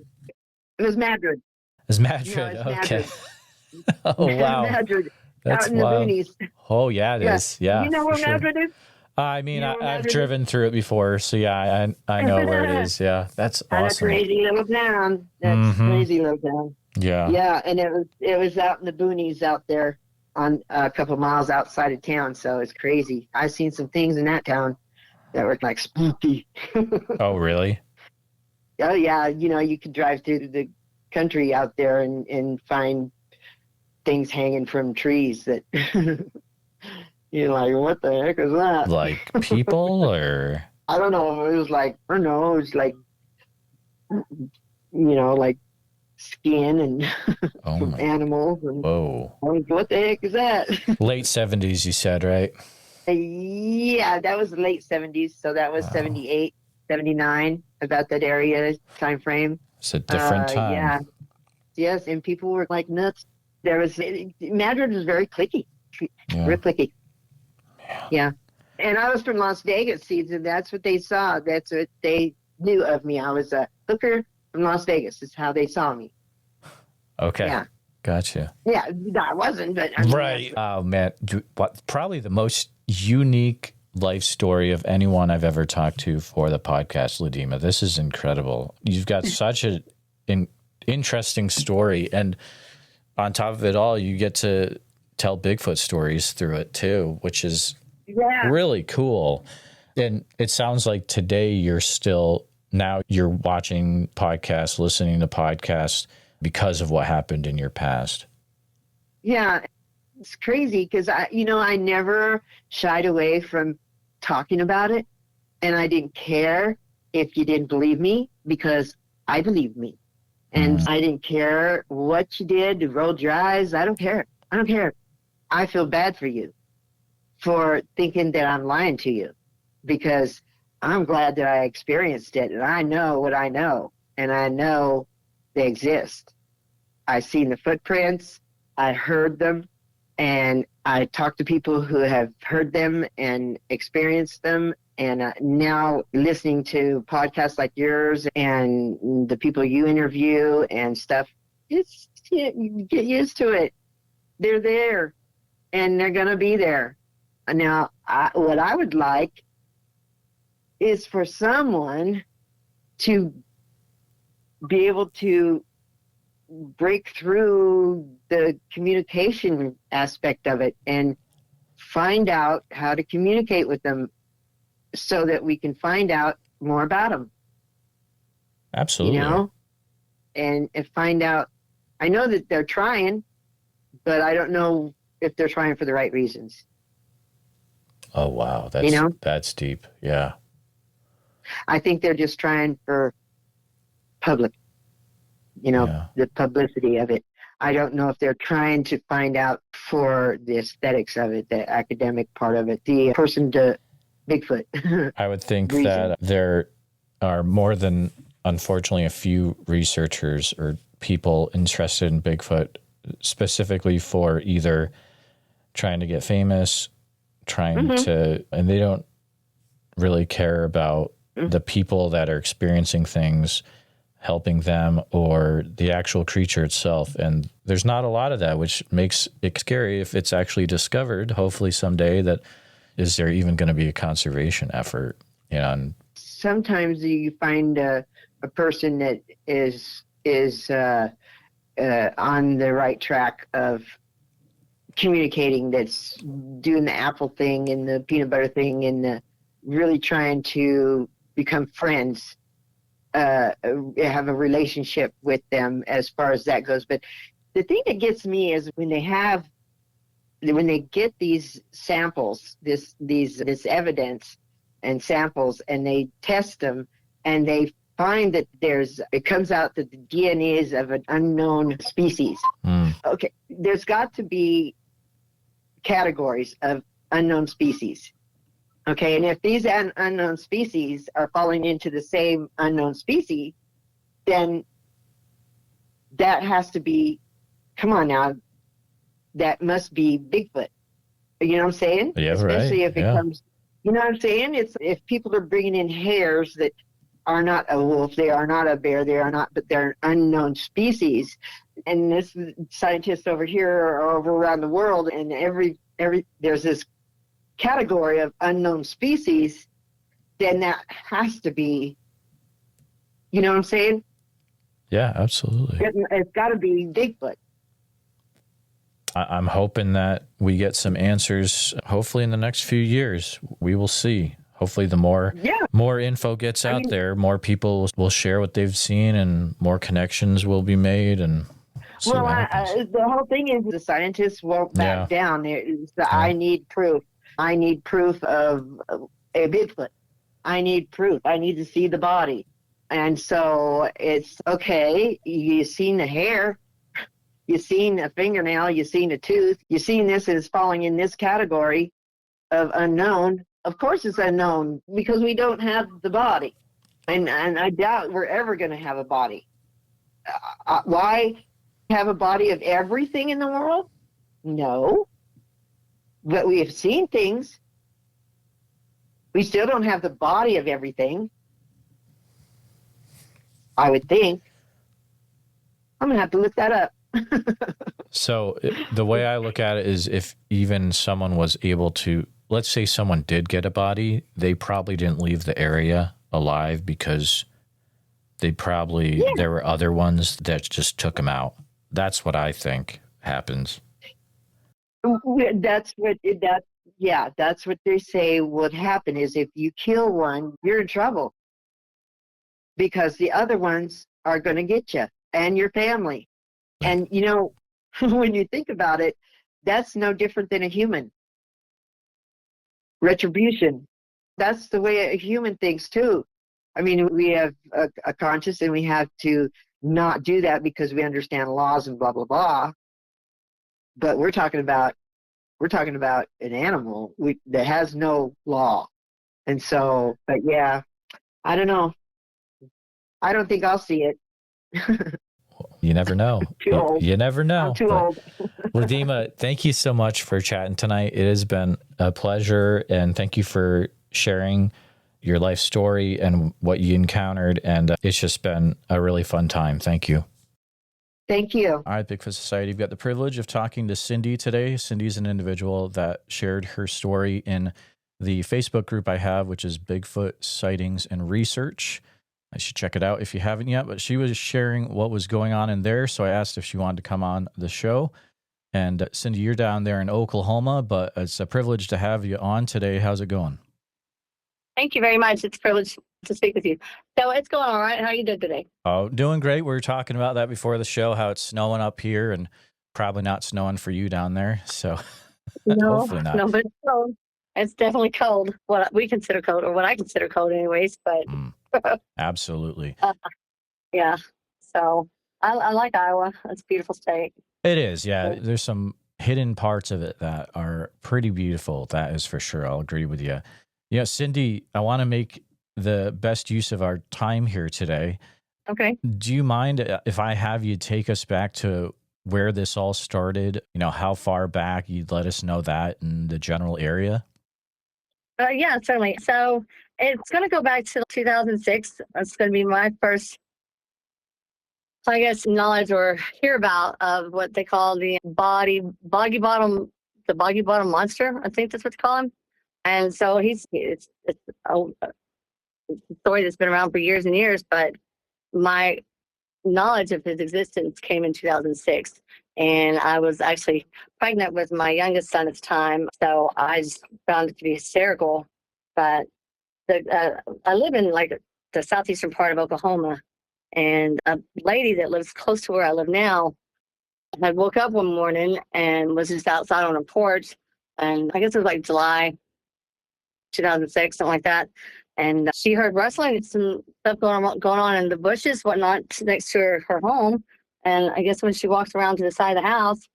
It was Madrid. It's Madrid. Yeah, it's okay. Oh, wow. Madrid. That's out in wild. the boonies. Oh, yeah, it is. Yeah. You know where Madrid is? I mean, I've driven through it before, so yeah, I know where it is. Yeah, that's awesome. That's a crazy little town. That's crazy little town. Yeah. Yeah, and it was out in the boonies out there on a couple miles outside of town, so it's crazy. I've seen some things in that town that were like spooky. Oh, really? Oh, yeah. You could drive through the country out there and find things hanging from trees that you're like, what the heck is that? Like people or? I don't know. It was like, like skin and from animals. And whoa. I was, what the heck is that? Late 70s, you said, right? Yeah, that was the late 70s. So that was 78, 79, about that area time frame. It's a different time. Yeah. Yes, and people were like nuts. Madrid was very cliquey. Real cliquey. Yeah. And I was from Las Vegas, and that's what they saw. That's what they knew of me. I was a hooker from Las Vegas is how they saw me. Okay. Yeah. Gotcha. Yeah, I wasn't, but I mean, Right. Oh, man. Probably the most unique life story of anyone I've ever talked to for the podcast, Ladema. This is incredible. You've got such an interesting story. And on top of it all, you get to tell Bigfoot stories through it too, which is really cool. And it sounds like today you're watching podcasts, listening to podcasts because of what happened in your past. Yeah, it's crazy because I never shied away from talking about it, and I didn't care if you didn't believe me because I believed me, and I didn't care what you did to roll your eyes. I don't care. I don't care. I feel bad for you for thinking that I'm lying to you because I'm glad that I experienced it, and I know what I know, and I know they exist. I've seen the footprints. I heard them, and I talked to people who have heard them and experienced them. And now listening to podcasts like yours and the people you interview and stuff, you get used to it. They're there, and they're going to be there. Now, what I would like is for someone to be able to break through the communication aspect of it and find out how to communicate with them so that we can find out more about them. Absolutely. And find out. I know that they're trying, but I don't know if they're trying for the right reasons. Oh, wow. That's deep. Yeah. I think they're just trying for public. The publicity of it. I don't know if they're trying to find out for the aesthetics of it, the academic part of it, the person to Bigfoot. I would think that there are more than, unfortunately, a few researchers or people interested in Bigfoot specifically for either trying to get famous, and they don't really care about the people that are experiencing things, helping them, or the actual creature itself. And there's not a lot of that, which makes it scary if it's actually discovered, hopefully someday, that is there even going to be a conservation effort? And sometimes you find a person that is on the right track of communicating, that's doing the apple thing and the peanut butter thing and really trying to become friends. Have a relationship with them as far as that goes. But the thing that gets me is when they get these samples, this evidence and samples, and they test them, and they find that it comes out that the DNA is of an unknown species. Okay, there's got to be categories of unknown species. Okay, and if these unknown species are falling into the same unknown species, then that has to be, come on now, that must be Bigfoot. You know what I'm saying? Yeah, especially right. if it comes, you know what I'm saying? It's if people are bringing in hairs that are not a wolf, they are not a bear, but they're unknown species. And this scientists over here or over around the world, and every there's this category of unknown species, then that has to be, you know what I'm saying? Yeah, absolutely. It's got to be Bigfoot. I'm hoping that we get some answers, hopefully in the next few years. We will see. Hopefully the more info gets out there, more people will share what they've seen and more connections will be made. And the whole thing is the scientists won't back down. I need proof. I need proof of a Bigfoot. I need proof. I need to see the body. And so it's, okay, you've seen the hair, you've seen a fingernail, you've seen a tooth, you've seen this is falling in this category of unknown. Of course it's unknown because we don't have the body. And I doubt we're ever going to have a body. Why have a body of everything in the world? No. But we have seen things. We still don't have the body of everything, I would think. I'm going to have to look that up. So the way I look at it is if even someone was able to, let's say someone did get a body, they probably didn't leave the area alive because there were other ones that just took them out. That's what I think happens. That's what they say would happen is if you kill one, you're in trouble because the other ones are going to get you and your family. And, when you think about it, that's no different than a human. Retribution. That's the way a human thinks too. I mean, we have a conscience and we have to not do that because we understand laws and blah, blah, blah. But we're talking about an animal that has no law. And so, but yeah, I don't know. I don't think I'll see it. You never know. Too old. You never know. I'm too old. Ladema, thank you so much for chatting tonight. It has been a pleasure, and thank you for sharing your life story and what you encountered. And it's just been a really fun time. Thank you. Thank you. All right, Bigfoot Society, we've got the privilege of talking to Cindy today. Cindy's an individual that shared her story in the Facebook group I have, which is Bigfoot Sightings and Research. I should check it out if you haven't yet, but she was sharing what was going on in there. So I asked if she wanted to come on the show. And Cindy, you're down there in Oklahoma, but it's a privilege to have you on today. How's it going? Thank you very much. It's a privilege to speak with you. So it's going all right. How are you doing today? Oh, doing great. We were talking about that before the show, how it's snowing up here and probably not snowing for you down there. So hopefully not. No, but it's cold. It's definitely cold. What we consider cold, or what I consider cold anyways, but absolutely. Yeah. So I like Iowa. It's a beautiful state. It is. Yeah. There's some hidden parts of it that are pretty beautiful. That is for sure. I'll agree with you. Cindy, I want to make the best use of our time here today. Okay. Do you mind if I have you take us back to where this all started? How far back you'd let us know that in the general area? Yeah, certainly. So it's going to go back to 2006. It's going to be my first, I guess, knowledge or hear about of what they call the boggy bottom monster. I think that's what they call him. And so it's a story that's been around for years and years, but my knowledge of his existence came in 2006. And I was actually pregnant with my youngest son at the time. So I just found it to be hysterical. But I live in like the southeastern part of Oklahoma. And a lady that lives close to where I live now had woke up one morning and was just outside on a porch. And I guess it was like July 2006, something like that. And she heard rustling and some stuff going on in the bushes, whatnot, next to her home. And I guess when she walked around to the side of the house,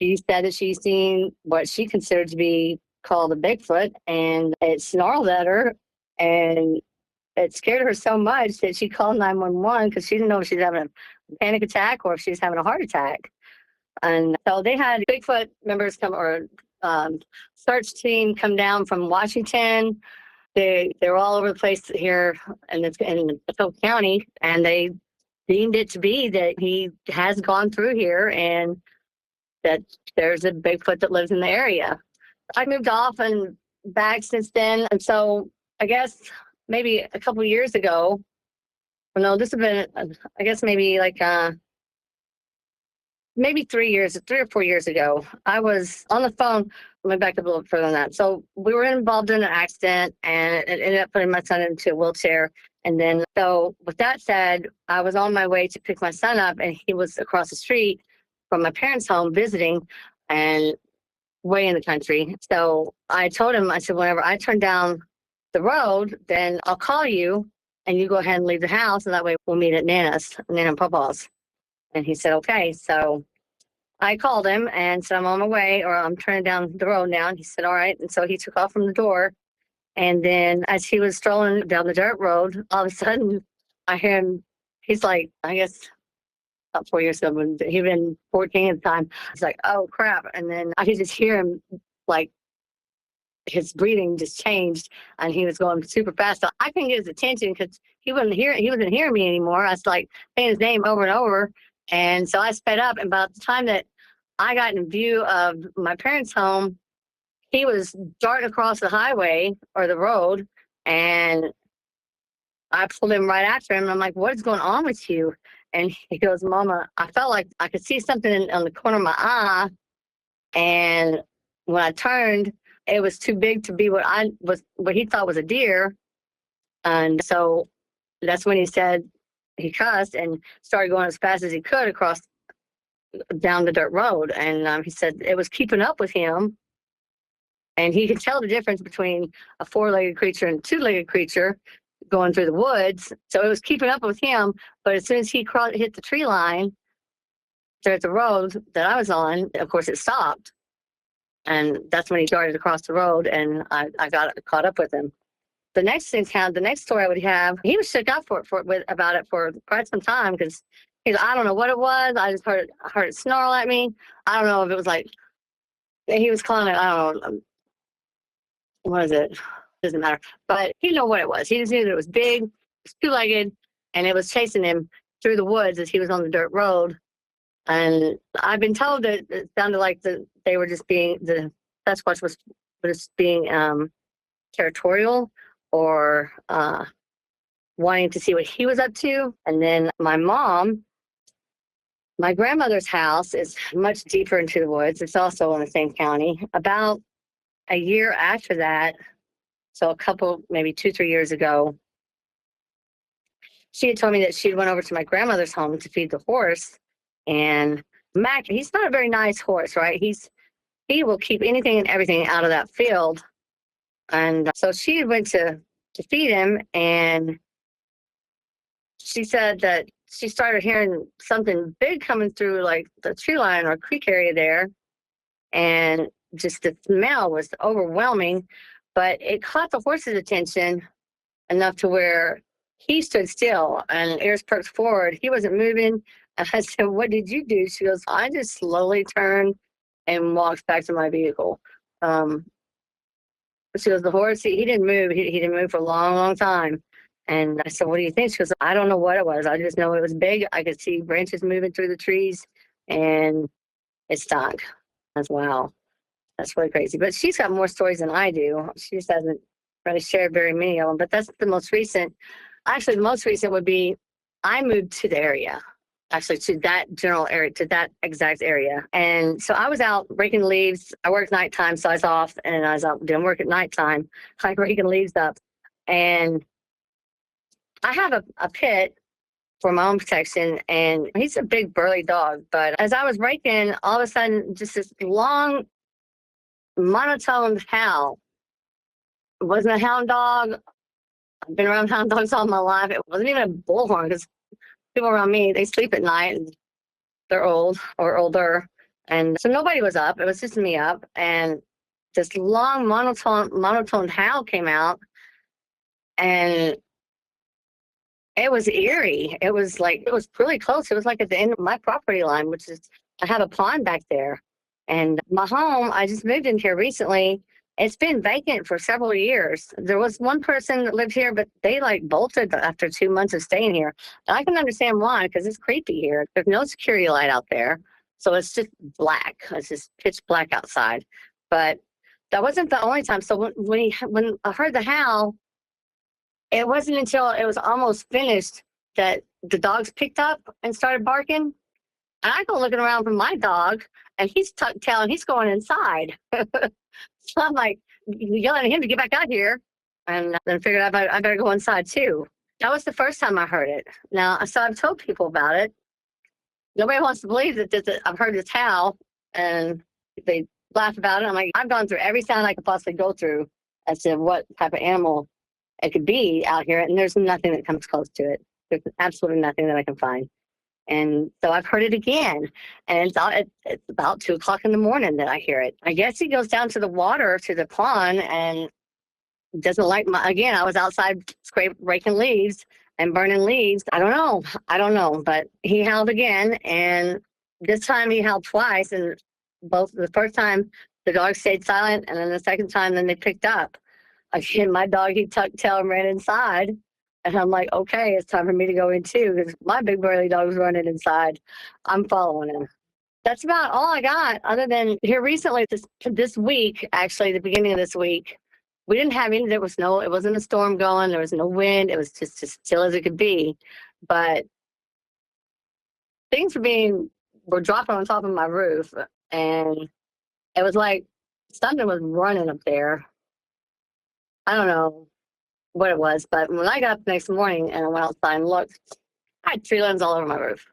she said that she's seen what she considered to be called a Bigfoot, and it snarled at her, and it scared her so much that she called 911 because she didn't know if she was having a panic attack or if she was having a heart attack. And so they had Bigfoot members come, or search team come down from Washington. They're all over the place here in Atoka County, and they deemed it to be that he has gone through here and that there's a Bigfoot that lives in the area. I moved off and back since then. And so I guess maybe a couple of years ago, well, no, this has been, I guess maybe like maybe 3 or 4 years ago, I was on the phone. Let me back up a little further than that. So we were involved in an accident, and it ended up putting my son into a wheelchair. And then, so with that said, I was on my way to pick my son up, and he was across the street from my parents' home visiting, and way in the country. So I told him, I said, whenever I turn down the road, then I'll call you, and you go ahead and leave the house, and that way we'll meet at Nana and Papa's. And he said, okay. So I called him and said, I'm on my way, or I'm turning down the road now. And he said, all right. And so he took off from the door. And then as he was strolling down the dirt road, all of a sudden I hear him. He's like, I guess about 4 years ago, when he'd been 14 at the time. He's like, oh crap. And then I could just hear him, like, his breathing just changed, and he was going super fast. So I couldn't get his attention because he wasn't hearing me anymore. I was like saying his name over and over, And so I sped up. And by the time that I got in view of my parents' home, he was darting across the highway or the road. And I pulled him right after him. And I'm like, what is going on with you? And he goes, Mama, I felt like I could see something on the corner of my eye. And when I turned, it was too big to be what he thought was a deer. And so that's when he said he cussed and started going as fast as he could across down the dirt road. And he said it was keeping up with him. And he could tell the difference between a four-legged creature and a two-legged creature going through the woods. So it was keeping up with him. But as soon as he hit the tree line there at the road that I was on, of course, it stopped. And that's when he darted across the road, and I got caught up with him. The next story I would have, he was shook up about it for quite some time because I don't know what it was. I just heard it snarl at me. I don't know if it was like he was calling it. I don't know. What is it? Doesn't matter. But he didn't know what it was. He just knew that it was big, it was two-legged, and it was chasing him through the woods as he was on the dirt road. And I've been told that it sounded like the Sasquatch was just being territorial or wanting to see what he was up to. And then my grandmother's house is much deeper into the woods. It's also in the same county. About a year after that, so a couple, maybe 2-3 years ago, she had told me that she went over to my grandmother's home to feed the horse. And Mac, he's not a very nice horse, right? He will keep anything and everything out of that field. And so she went to feed him, and she said that she started hearing something big coming through like the tree line or creek area there. And just the smell was overwhelming, but it caught the horse's attention enough to where he stood still and ears perked forward. He wasn't moving. And I said, what did you do? She goes, I just slowly turned and walked back to my vehicle. She goes, the horse, he didn't move. He didn't move for a long, long time. And I said, what do you think? She goes, I don't know what it was. I just know it was big. I could see branches moving through the trees, and it stunk. I was, wow, that's really crazy. But she's got more stories than I do. She just hasn't really shared very many of them. But that's the most recent. Actually, the most recent would be I moved to the area. Actually, to that general area, to that exact area. And so I was out raking leaves. I worked nighttime, so I was off, and I was out doing work at nighttime, like raking leaves up. And I have a pit for my own protection, and he's a big, burly dog. But as I was raking, all of a sudden, just this long, monotone howl. It wasn't a hound dog. I've been around hound dogs all my life. It wasn't even a bullhorn, because people around me, they sleep at night and they're old or older. And so nobody was up. It was just me up. And this long monotone howl came out, and it was eerie. It was really close. It was like at the end of my property line, which is, I have a pond back there. And my home, I just moved in here recently. It's been vacant for several years. There was one person that lived here, but they bolted after 2 months of staying here. And I can understand why, because it's creepy here. There's no security light out there. So it's just black. It's just pitch black outside. But that wasn't the only time. So when I heard the howl, it wasn't until it was almost finished that the dogs picked up and started barking. And I go looking around for my dog, and he's telling he's going inside. So I'm like yelling at him to get back out here, and then figured I better go inside too. That was the first time I heard it. Now, so I've told people about it. Nobody wants to believe that I've heard this howl, and they laugh about it. I'm like, I've gone through every sound I could possibly go through as to what type of animal it could be out here, and there's nothing that comes close to it. There's absolutely nothing that I can find. And so I've heard it again, and it's about 2 o'clock in the morning that I hear it. I guess he goes down to the water, to the pond, and doesn't like again, I was outside raking leaves and burning leaves. I don't know, but he howled again, and this time he howled twice, and the first time the dog stayed silent, and then the second time then they picked up. Again, my dog, he tucked tail and ran inside, And I'm like, okay, it's time for me to go in too, because my big burly dog's running inside. I'm following him. That's about all I got, other than here recently, this week, actually, the beginning of this week, we didn't have any, it wasn't a storm going, there was no wind, it was just as still as it could be. But things were dropping on top of my roof, and it was like something was running up there. I don't know what it was, but when I got up the next morning and I went outside and looked, I had tree limbs all over my roof.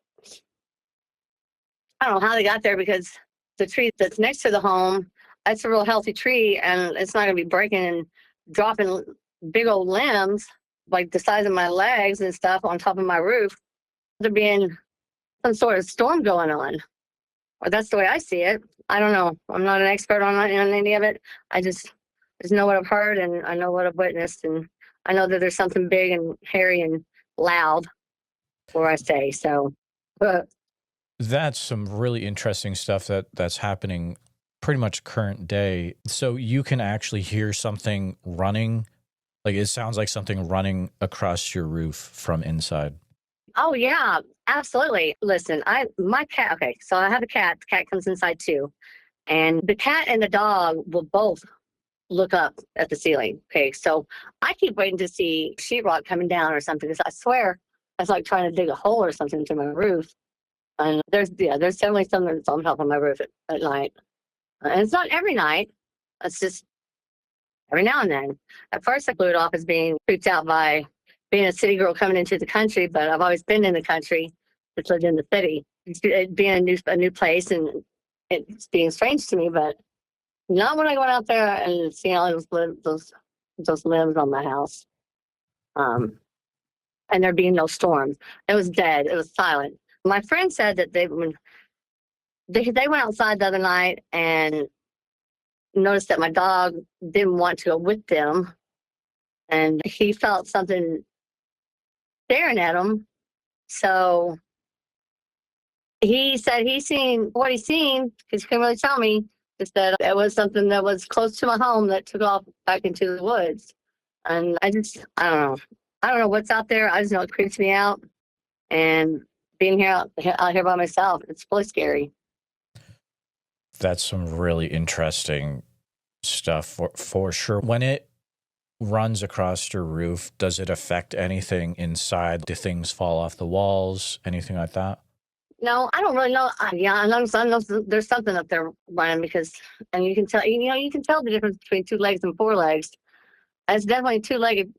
I don't know how they got there, because the tree that's next to the home, that's a real healthy tree, and it's not going to be breaking and dropping big old limbs like the size of my legs and stuff on top of my roof. There being some sort of storm going on, or that's the way I see it. I don't know. I'm not an expert on any of it. I just know what I've heard, and I know what I've witnessed, and I know that there's something big and hairy and loud where I stay. So. That's some really interesting stuff that's happening pretty much current day. So you can actually hear something running, like it sounds like something running across your roof from inside. Oh yeah, absolutely. Listen, my cat. Okay, so I have a cat. The cat comes inside too, and the cat and the dog will both look up at the ceiling. Okay, so I keep waiting to see sheetrock coming down or something, because I swear it's like trying to dig a hole or something into my roof. And there's definitely something that's on top of my roof at night. And it's not every night. It's just every now and then. At first, I blew it off as being freaked out by being a city girl coming into the country, but I've always been in the country. Just lived in the city. It being a new place, and it's being strange to me, but not when I go out there and see all those limbs on my house. And there being no storm. It was dead. It was silent. My friend said that they went outside the other night and noticed that my dog didn't want to go with them, and he felt something staring at him. So he said what he's seen, because he couldn't really tell me, just that it was something that was close to my home that took off back into the woods. And I don't know. I don't know what's out there. I just know it creeps me out. And being out here by myself, it's really scary. That's some really interesting stuff for sure. When it runs across your roof, does it affect anything inside? Do things fall off the walls? Anything like that? No, I don't really know. Yeah, I know there's something up there running, and you can tell the difference between 2 legs and 4 legs. It's definitely 2-legged.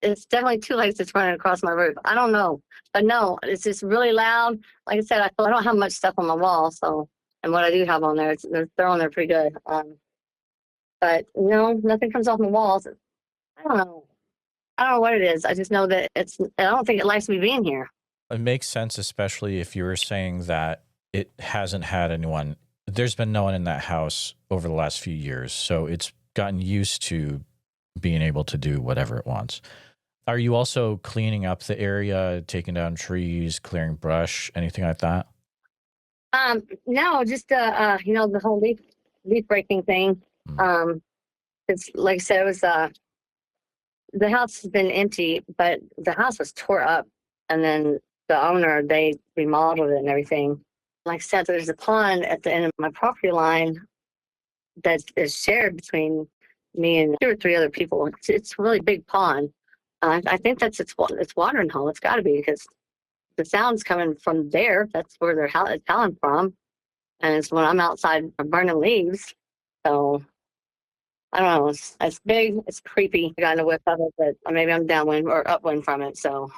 It's definitely 2 legs that's running across my roof. I don't know, but no, it's just really loud. Like I said, I don't have much stuff on my wall, so, and what I do have on there, they're on there pretty good. But no, nothing comes off my walls. I don't know. I don't know what it is. I just know that I don't think it likes me being here. It makes sense, especially if you were saying that it hasn't had anyone. There's been no one in that house over the last few years, so it's gotten used to being able to do whatever it wants. Are you also cleaning up the area, taking down trees, clearing brush, anything like that? No, just the whole leaf breaking thing. It's like I said, it was the house has been empty, but the house was tore up, and then the owner, they remodeled it and everything. Like I said, there's a pond at the end of my property line that is shared between me and 2 or 3 other people. It's a really big pond. I think that's its watering hole. It's got to be, because the sound's coming from there. That's where it's coming from. And it's when I'm outside burning leaves. So I don't know. It's big. It's creepy. I got a whiff of it, but maybe I'm downwind or upwind from it. So.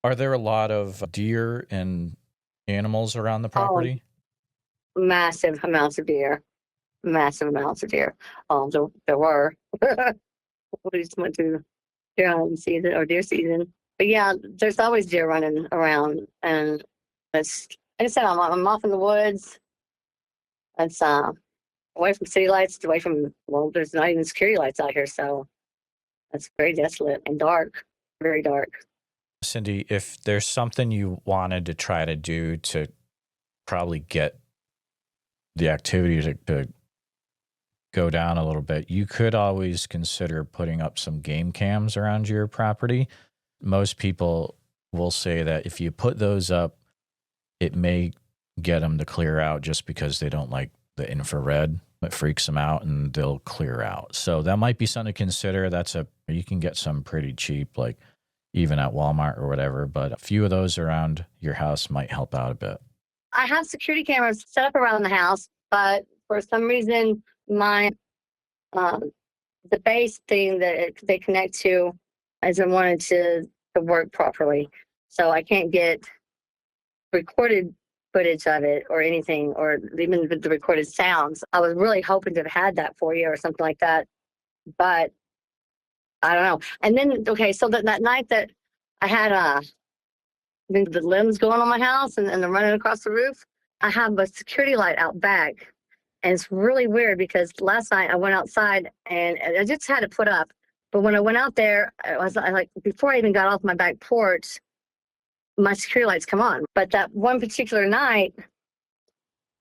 Are there a lot of deer and animals around the property? Oh, massive amounts of deer. Massive amounts of deer. There were. We just went to deer hunting season or deer season. But yeah, there's always deer running around, and it's, like I said, I'm off in the woods. It's away from city lights, away from, well, there's not even security lights out here, so it's very desolate and dark, very dark. Cindy, if there's something you wanted to try to do to probably get the activity to go down a little bit, you could always consider putting up some game cams around your property. most people will say that if you put those up, it may get them to clear out just because they don't like the infrared. It freaks them out and they'll clear out. So that might be something to consider. You can get some pretty cheap, like even at Walmart or whatever, but a few of those around your house might help out a bit. I have security cameras set up around the house, but for some reason, my the base thing that they connect to isn't wanted to work properly. So I can't get recorded footage of it or anything, or even the recorded sounds. I was really hoping to have had that for you or something like that, but I don't know. And then, okay, so that night that I had the limbs going on my house and they're running across the roof, I have a security light out back. And it's really weird because last night I went outside and I just had it put up. But when I went out there, before I even got off my back porch, my security lights come on. But that one particular night,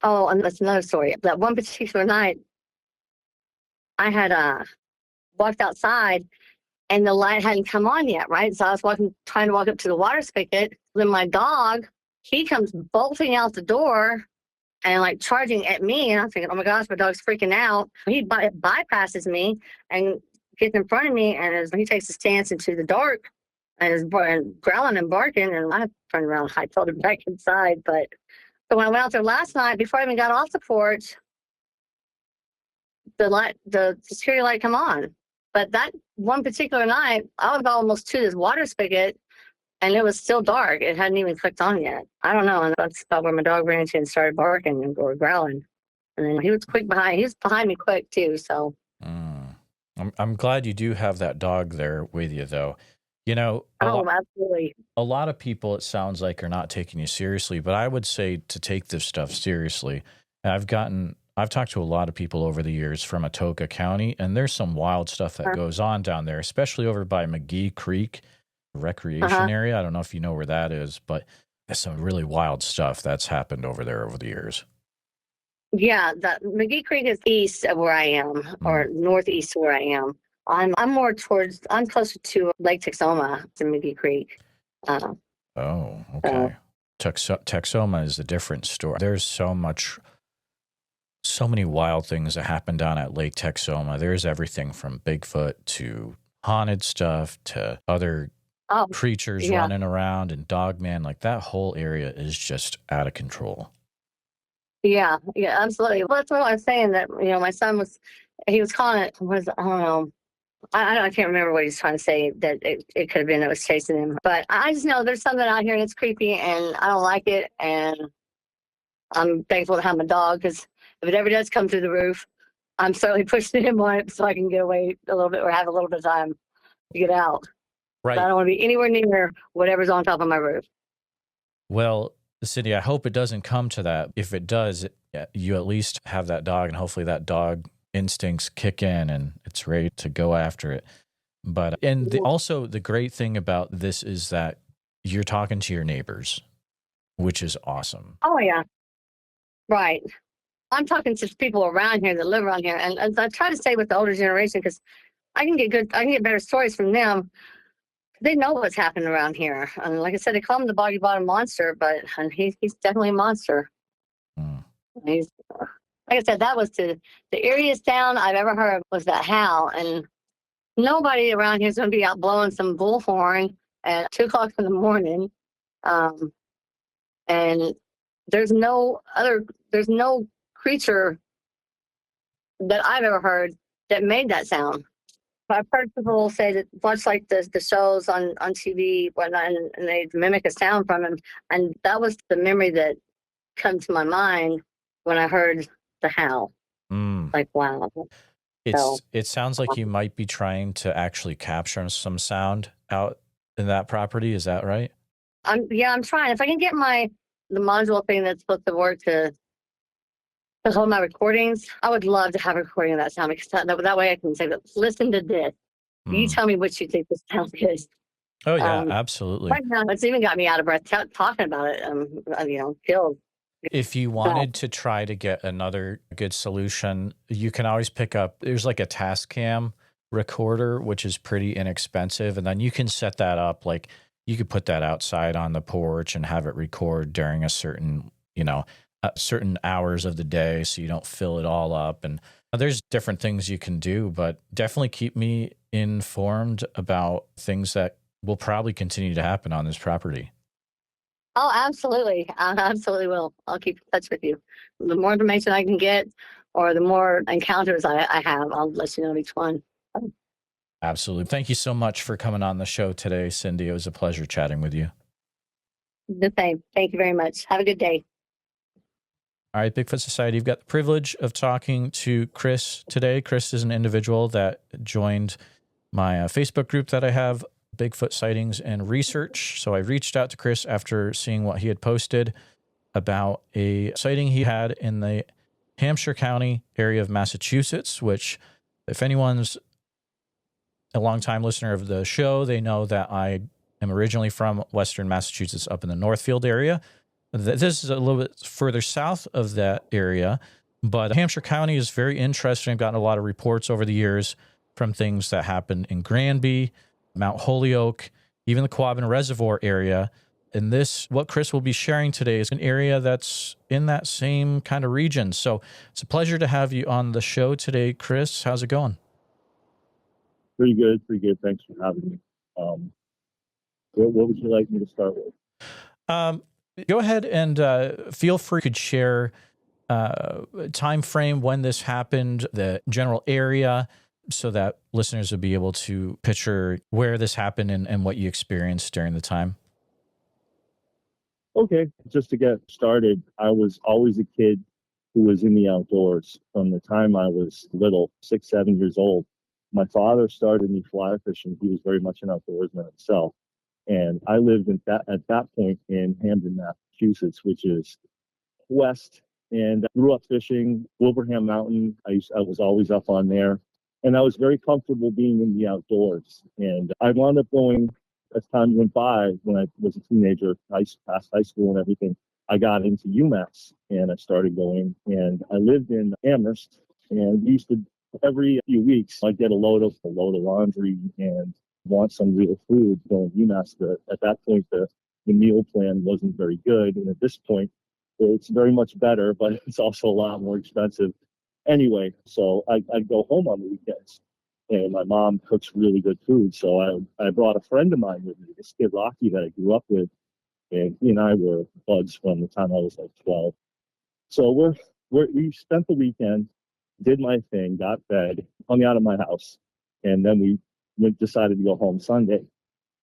oh, and that's another story. That one particular night, I had walked outside and the light hadn't come on yet, right? So I was trying to walk up to the water spigot. Then my dog, he comes bolting out the door and like charging at me. And I'm thinking, oh my gosh, my dog's freaking out. He bypasses me and gets in front of me. And he takes a stance into the dark and is growling and barking. And I turned around, I told him back inside. But so when I went out there last night, before I even got off the porch, the security light come on. But that one particular night, I was almost to this water spigot and it was still dark. It hadn't even clicked on yet. I don't know. And that's about where my dog ran into and started barking or growling. And then he was behind me quick too. So I'm glad you do have that dog there with you, though. You know, absolutely. A lot of people, it sounds like, are not taking you seriously, but I would say to take this stuff seriously. I've talked to a lot of people over the years from Atoka County, and there's some wild stuff that goes on down there, especially over by McGee Creek recreation area. I don't know if you know where that is, but there's some really wild stuff that's happened over there over the years. Yeah, that McGee Creek is east of where I am, or northeast of where I am. I'm I'm closer to Lake Texoma than McGee Creek. Oh, okay. Texoma is a different story. There's so many wild things that happen down at Lake Texoma. There's everything from Bigfoot to haunted stuff to other creatures running around and Dogman. Like that whole area is just out of control. Yeah, absolutely. Well, that's what I was saying, that, my son was calling it, I don't know. I can't remember what he's trying to say, that it could have been that was chasing him. But I just know there's something out here that's creepy and I don't like it. And I'm thankful to have my dog, because if it ever does come through the roof, I'm certainly pushing him on it so I can get away a little bit or have a little bit of time to get out. Right. But I don't want to be anywhere near whatever's on top of my roof. Well, Cindy, I hope it doesn't come to that. If it does, you at least have that dog, and hopefully that dog instincts kick in and it's ready to go after it. But also the great thing about this is that you're talking to your neighbors, which is awesome. Oh yeah, right. I'm talking to people around here that live around here, and I try to stay with the older generation because I can get better stories from them. They know what's happening around here, and like I said, they call him the Boggy Bottom Monster, but he's definitely a monster. He's, like I said, that was the eeriest sound I've ever heard was that howl, and nobody around here is going to be out blowing some bullhorn at 2:00 in the morning. And there's no creature that I've ever heard that made that sound. I've heard people say that watch like the shows on TV, whatnot, and they mimic a sound from them. And that was the memory that come to my mind when I heard the howl. Like, wow. It sounds like you might be trying to actually capture some sound out in that property. Is that right? I'm trying. If I can get the module thing that's supposed to work to hold my recordings, I would love to have a recording of that sound, because that way I can say, listen to this. You tell me what you think this sound is. Oh yeah, absolutely. Right now, it's even got me out of breath talking about it. Killed. If you wanted to try to get another good solution, you can always pick up, there's like a task cam recorder, which is pretty inexpensive. And then you can set that up. Like you could put that outside on the porch and have it record during a certain, certain hours of the day so you don't fill it all up. And there's different things you can do, but definitely keep me informed about things that will probably continue to happen on this property. Oh, absolutely. I absolutely will. I'll keep in touch with you. The more information I can get or the more encounters I have, I'll let you know each one. Absolutely. Thank you so much for coming on the show today, Cindy. It was a pleasure chatting with you. The same. Thank you very much. Have a good day. All right, Bigfoot Society, you've got the privilege of talking to Chris today. Chris is an individual that joined my Facebook group that I have, Bigfoot Sightings and Research. So I reached out to Chris after seeing what he had posted about a sighting he had in the Hampshire County area of Massachusetts, which if anyone's a longtime listener of the show, they know that I am originally from Western Massachusetts up in the Northfield area. This is a little bit further south of that area, but Hampshire County is very interesting. I've gotten a lot of reports over the years from things that happened in Granby, Mount Holyoke, even the Quabbin Reservoir area. And this, what Chris will be sharing today, is an area that's in that same kind of region. So it's a pleasure to have you on the show today, Chris. How's it going? Pretty good. Thanks for having me. What would you like me to start with? Go ahead and feel free to share time frame when this happened, the general area, so that listeners would be able to picture where this happened and what you experienced during the time. Okay, just to get started, I was always a kid who was in the outdoors from the time I was little, 6, 7 years old. My father started me fly fishing. He was very much an outdoorsman himself. And I lived at that point in Hamden, Massachusetts, which is west, and I grew up fishing Wilbraham Mountain. I was always up on there, and I was very comfortable being in the outdoors. And I wound up going, as time went by, when I was a teenager, past high school and everything, I got into UMass, and I started going, and I lived in Amherst, and we used to, every few weeks, I'd get a load of laundry and want some real food going to UMass. At that point, the meal plan wasn't very good. And at this point, it's very much better, but it's also a lot more expensive. Anyway, so I'd go home on the weekends, and my mom cooks really good food. So I brought a friend of mine with me, this kid Rocky that I grew up with, and he and I were buds from the time I was like 12. So we spent the weekend, did my thing, got fed, hung out of my house, and then we decided to go home Sunday.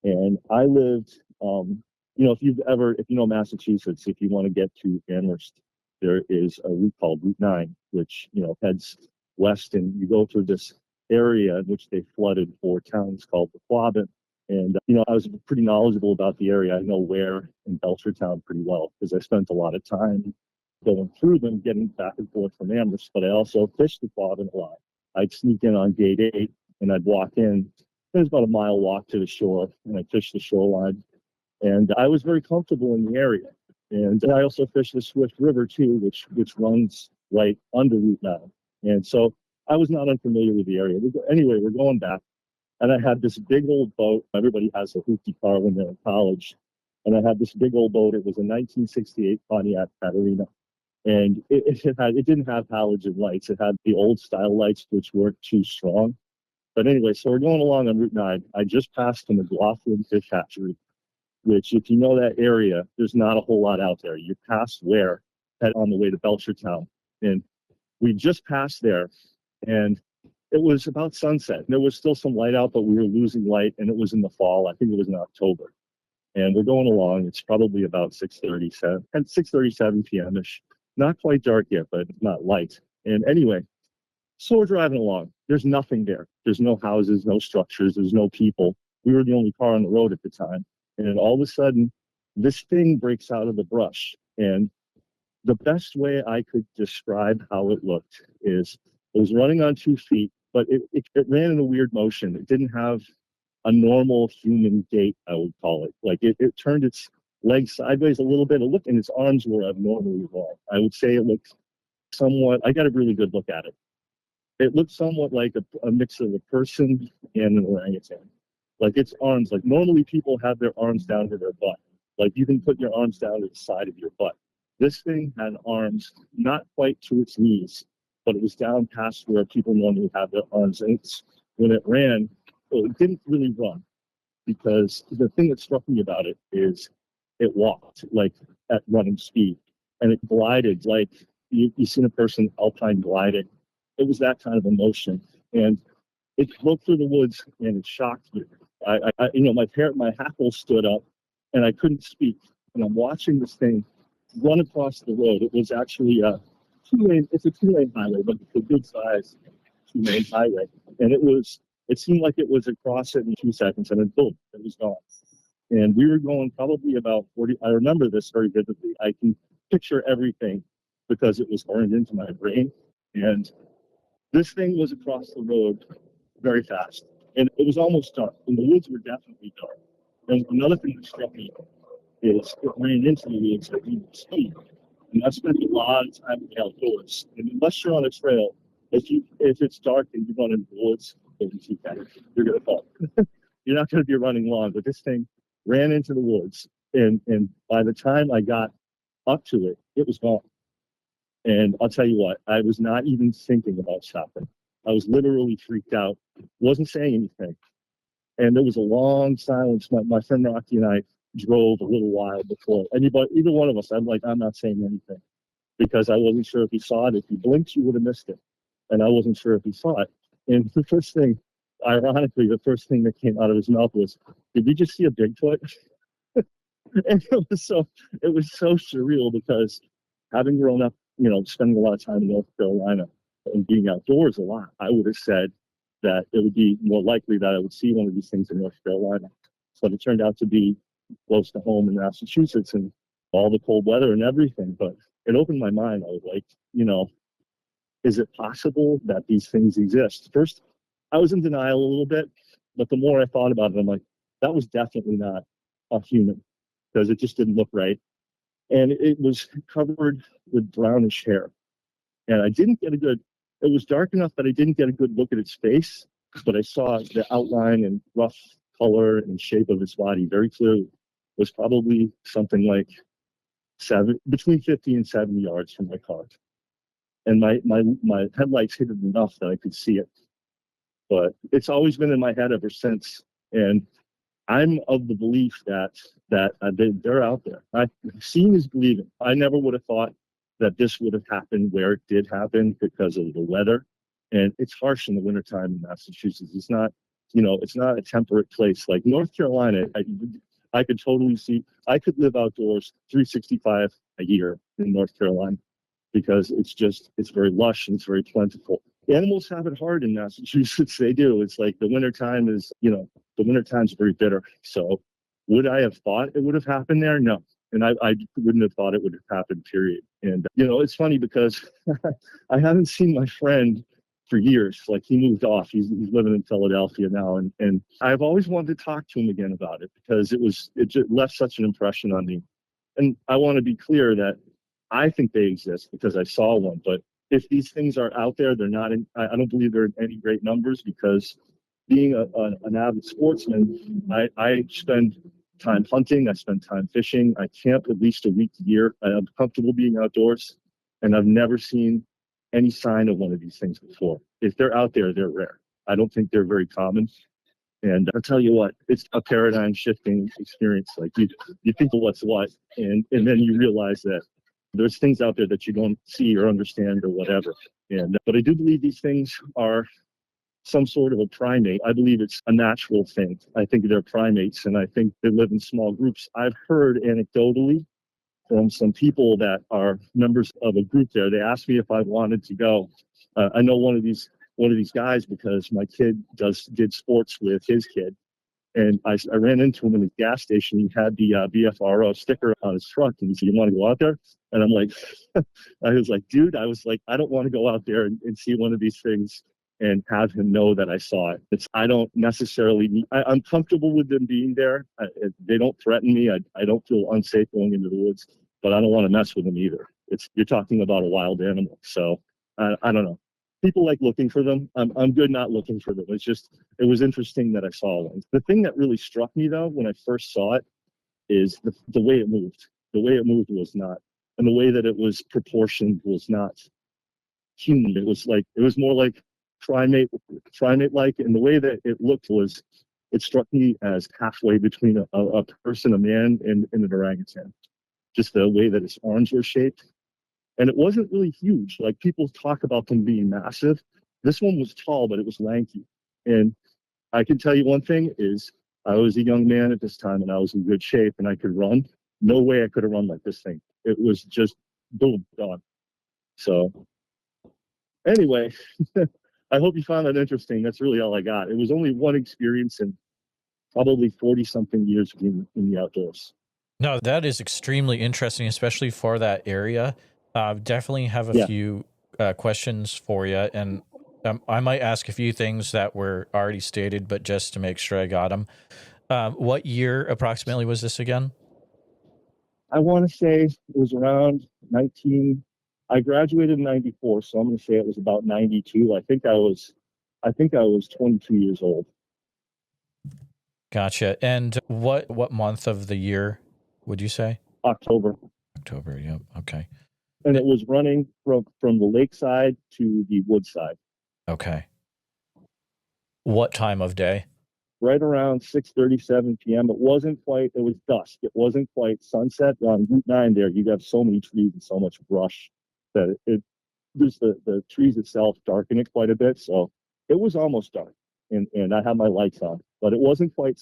And I lived, if you know Massachusetts, if you want to get to Amherst, there is a route called Route 9, which, heads west, and you go through this area in which they flooded 4 towns called the Quabbin. And, I was pretty knowledgeable about the area. I know Ware and Belchertown pretty well because I spent a lot of time going through them, getting back and forth from Amherst, but I also fished the Quabbin a lot. I'd sneak in on gate 8, and I'd walk in. There's about a mile walk to the shore, and I fished the shoreline. And I was very comfortable in the area. And I also fished the Swift River too, which runs right under Route 9. And so I was not unfamiliar with the area. Anyway, we're going back, and I had this big old boat. Everybody has a hoopty car when they're in college. And I had this big old boat. It was a 1968 Pontiac Catarina. And it didn't have halogen lights. It had the old style lights, which weren't too strong. But anyway, so we're going along on Route 9. I just passed the McLaughlin Fish Hatchery, which, if you know that area, there's not a whole lot out there. You pass Ware, head on the way to Belchertown. And we just passed there, and it was about sunset. There was still some light out, but we were losing light, and it was in the fall. I think it was in October. And we're going along. It's probably about 6:37 p.m.-ish. Not quite dark yet, but not light. And anyway, so we're driving along. There's nothing there. There's no houses, no structures. There's no people. We were the only car on the road at the time. And all of a sudden, this thing breaks out of the brush. And the best way I could describe how it looked is it was running on 2 feet, but it ran in a weird motion. It didn't have a normal human gait, I would call it. Like it turned its legs sideways a little bit. It looked, and its arms were abnormally long. I would say it looked somewhat, I got a really good look at it. It looked somewhat like a mix of a person and an orangutan. Like its arms, like normally people have their arms down to their butt. Like you can put your arms down to the side of your butt. This thing had arms not quite to its knees, but it was down past where people normally have their arms. And when it ran, well, it didn't really run, because the thing that struck me about it is it walked like at running speed, and it glided like you've seen a person alpine gliding. It was that kind of emotion, and it broke through the woods and it shocked me. My hackle stood up, and I couldn't speak. And I'm watching this thing run across the road. It was actually a two-lane. It's a two-lane highway, but it's a good size two-lane highway. And it seemed like it was across it in 2 seconds, and then boom, it was gone. And we were going probably about 40. I remember this very vividly. I can picture everything because it was burned into my brain. And this thing was across the road very fast. And it was almost dark. And the woods were definitely dark. And another thing that struck me is it ran into the woods at speed. And I spent a lot of time in the outdoors. And unless you're on a trail, if it's dark and you run into the woods, you're going to fall. You're not going to be running long. But this thing ran into the woods. And by the time I got up to it, it was gone. And I'll tell you what, I was not even thinking about stopping. I was literally freaked out, wasn't saying anything. And there was a long silence. My friend Rocky and I drove a little while before either one of us. I'm not saying anything, because I wasn't sure if he saw it. If he blinked, you would have missed it. And I wasn't sure if he saw it. And ironically, the first thing that came out of his mouth was, "Did you just see a Bigfoot?" And it was so surreal, because having grown up, spending a lot of time in North Carolina and being outdoors a lot, I would have said that it would be more likely that I would see one of these things in North Carolina. But it turned out to be close to home in Massachusetts, and all the cold weather and everything. But it opened my mind. I was like, is it possible that these things exist? First, I was in denial a little bit, but the more I thought about it, I'm like, that was definitely not a human, because it just didn't look right. And it was covered with brownish hair. And it was dark enough that I didn't get a good look at its face, but I saw the outline and rough color and shape of its body very clearly. It was probably something like between 50 and 70 yards from my car. And my headlights hit it enough that I could see it. But it's always been in my head ever since. And I'm of the belief that they're out there. Seeing is believing. I never would have thought that this would have happened where it did happen, because of the weather. And it's harsh in the wintertime in Massachusetts. It's not, it's not a temperate place like North Carolina. I could totally see, I could live outdoors 365 a year in North Carolina, because it's very lush and it's very plentiful. Animals have it hard in Massachusetts. They do. It's like the wintertime is, the wintertime's very bitter. So would I have thought it would have happened there? No. And I wouldn't have thought it would have happened, period. And, it's funny because I haven't seen my friend for years. Like, he moved off. He's living in Philadelphia now. And I've always wanted to talk to him again about it, because it just left such an impression on me. And I want to be clear that I think they exist because I saw one. But if these things are out there, they're not I don't believe they're in any great numbers, because being an avid sportsman, I spend time hunting, I spend time fishing, I camp at least a week a year. I'm comfortable being outdoors, and I've never seen any sign of one of these things before. If they're out there, they're rare. I don't think they're very common. And I'll tell you what, it's a paradigm shifting experience. Like you think of what's what, and then you realize that there's things out there that you don't see or understand or whatever. But I do believe these things are some sort of a primate. I believe it's a natural thing. I think they're primates, and I think they live in small groups. I've heard anecdotally from some people that are members of a group there. They asked me if I wanted to go. I know one of these guys because my kid did sports with his kid, and I ran into him in the gas station. He had the BFRO sticker on his truck, and he said, "You want to go out there?" And I'm like, I was like, dude, I don't want to go out there and see one of these things and have him know that I saw it. I don't necessarily need, I'm comfortable with them being there. They don't threaten me. I don't feel unsafe going into the woods, but I don't want to mess with them either. You're talking about a wild animal. So I don't know. People like looking for them. I'm good not looking for them. It was interesting that I saw one. The thing that really struck me though when I first saw it is the way it moved. The way it moved was not, and the way that it was proportioned was not human. It was more like primate like, and the way that it looked was, it struck me as halfway between a person, a man, and an orangutan. Just the way that its arms were shaped. And it wasn't really huge. Like people talk about them being massive. This one was tall, but it was lanky. And I can tell you one thing is I was a young man at this time and I was in good shape and I could run. No way I could have run like this thing. It was just boom, gone. So anyway, I hope you found that interesting. That's really all I got. It was only one experience in probably 40 something years in the outdoors. No, that is extremely interesting, especially for that area. Definitely have a few questions for you, and I might ask a few things that were already stated, but just to make sure I got them. What year approximately was this again? I want to say it was around 19. I graduated in 94, so I'm going to say it was about 92. I think I was 22 years old. Gotcha. And what month of the year would you say? October. October. Yep. Okay. And it was running from the lakeside to the woodside. Okay. What time of day? Right around 6:37 p.m. It was dusk. It wasn't quite sunset. On Route 9 there, you have so many trees and so much brush that there's the trees itself darken it quite a bit. So it was almost dark. And I had my lights on. But it wasn't quite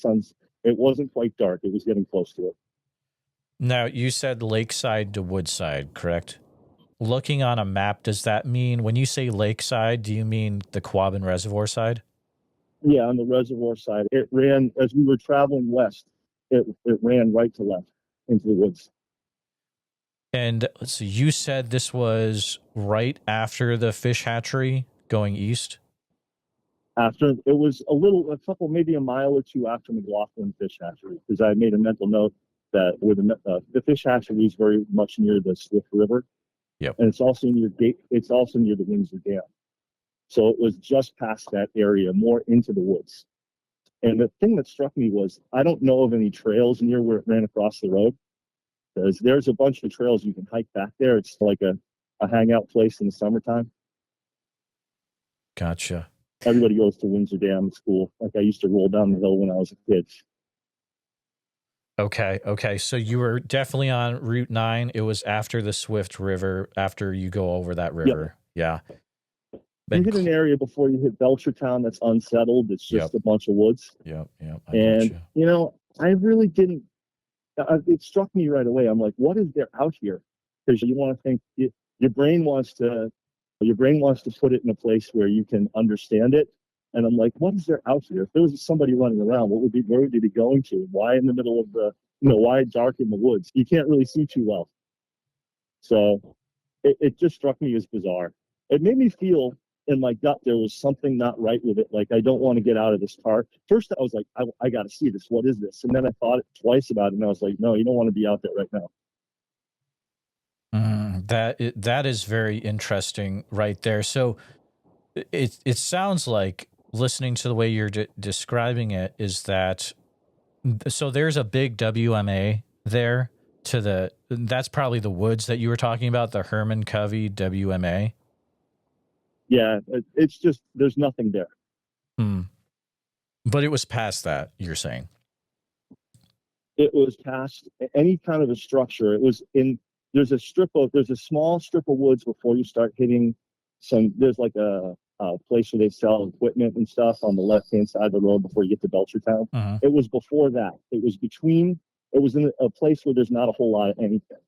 dark. It was getting close to it. Now, you said lakeside to woodside, correct? Looking on a map, does that mean, when you say lakeside, do you mean the Quabbin Reservoir side? Yeah, on the reservoir side. It ran, as we were traveling west, it ran right to left into the woods. And let's see, you said this was right after the fish hatchery going east? After, it was maybe a mile or two after McLaughlin Fish Hatchery, because I made a mental note that where the fish hatchery is very much near the Swift River. Yep. And it's also near the Windsor Dam. So it was just past that area, more into the woods. And the thing that struck me was, I don't know of any trails near where it ran across the road, because there's a bunch of trails you can hike back there. It's like a hangout place in the summertime. Gotcha. Everybody goes to Windsor Dam in school. Like I used to roll down the hill when I was a kid. Okay. So you were definitely on Route 9. It was after the Swift River, after you go over that river. Yep. Yeah. You hit an area before you hit Belchertown that's unsettled. It's just a bunch of woods. Yep. And, I really didn't, it struck me right away. I'm like, what is there out here? Because you want to think, your brain wants to put it in a place where you can understand it. And I'm like, what is there out here? If there was somebody running around, where would they be going to? Why in the middle of why dark in the woods? You can't really see too well. So it just struck me as bizarre. It made me feel in my gut there was something not right with it. Like, I don't want to get out of this car. First, I was like, I got to see this. What is this? And then I thought twice about it, and I was like, no, you don't want to be out there right now. That is very interesting right there. So it sounds like, listening to the way you're describing it, is that, so there's a big WMA there that's probably the woods that you were talking about, the Herman Covey WMA. Yeah, it's just, there's nothing there. But it was past that, you're saying? It was past any kind of a structure. It was there's a small strip of woods before you start hitting there's like a place where they sell equipment and stuff on the left-hand side of the road before you get to Belchertown. Uh-huh. It was before that. It was in a place where there's not a whole lot of anything.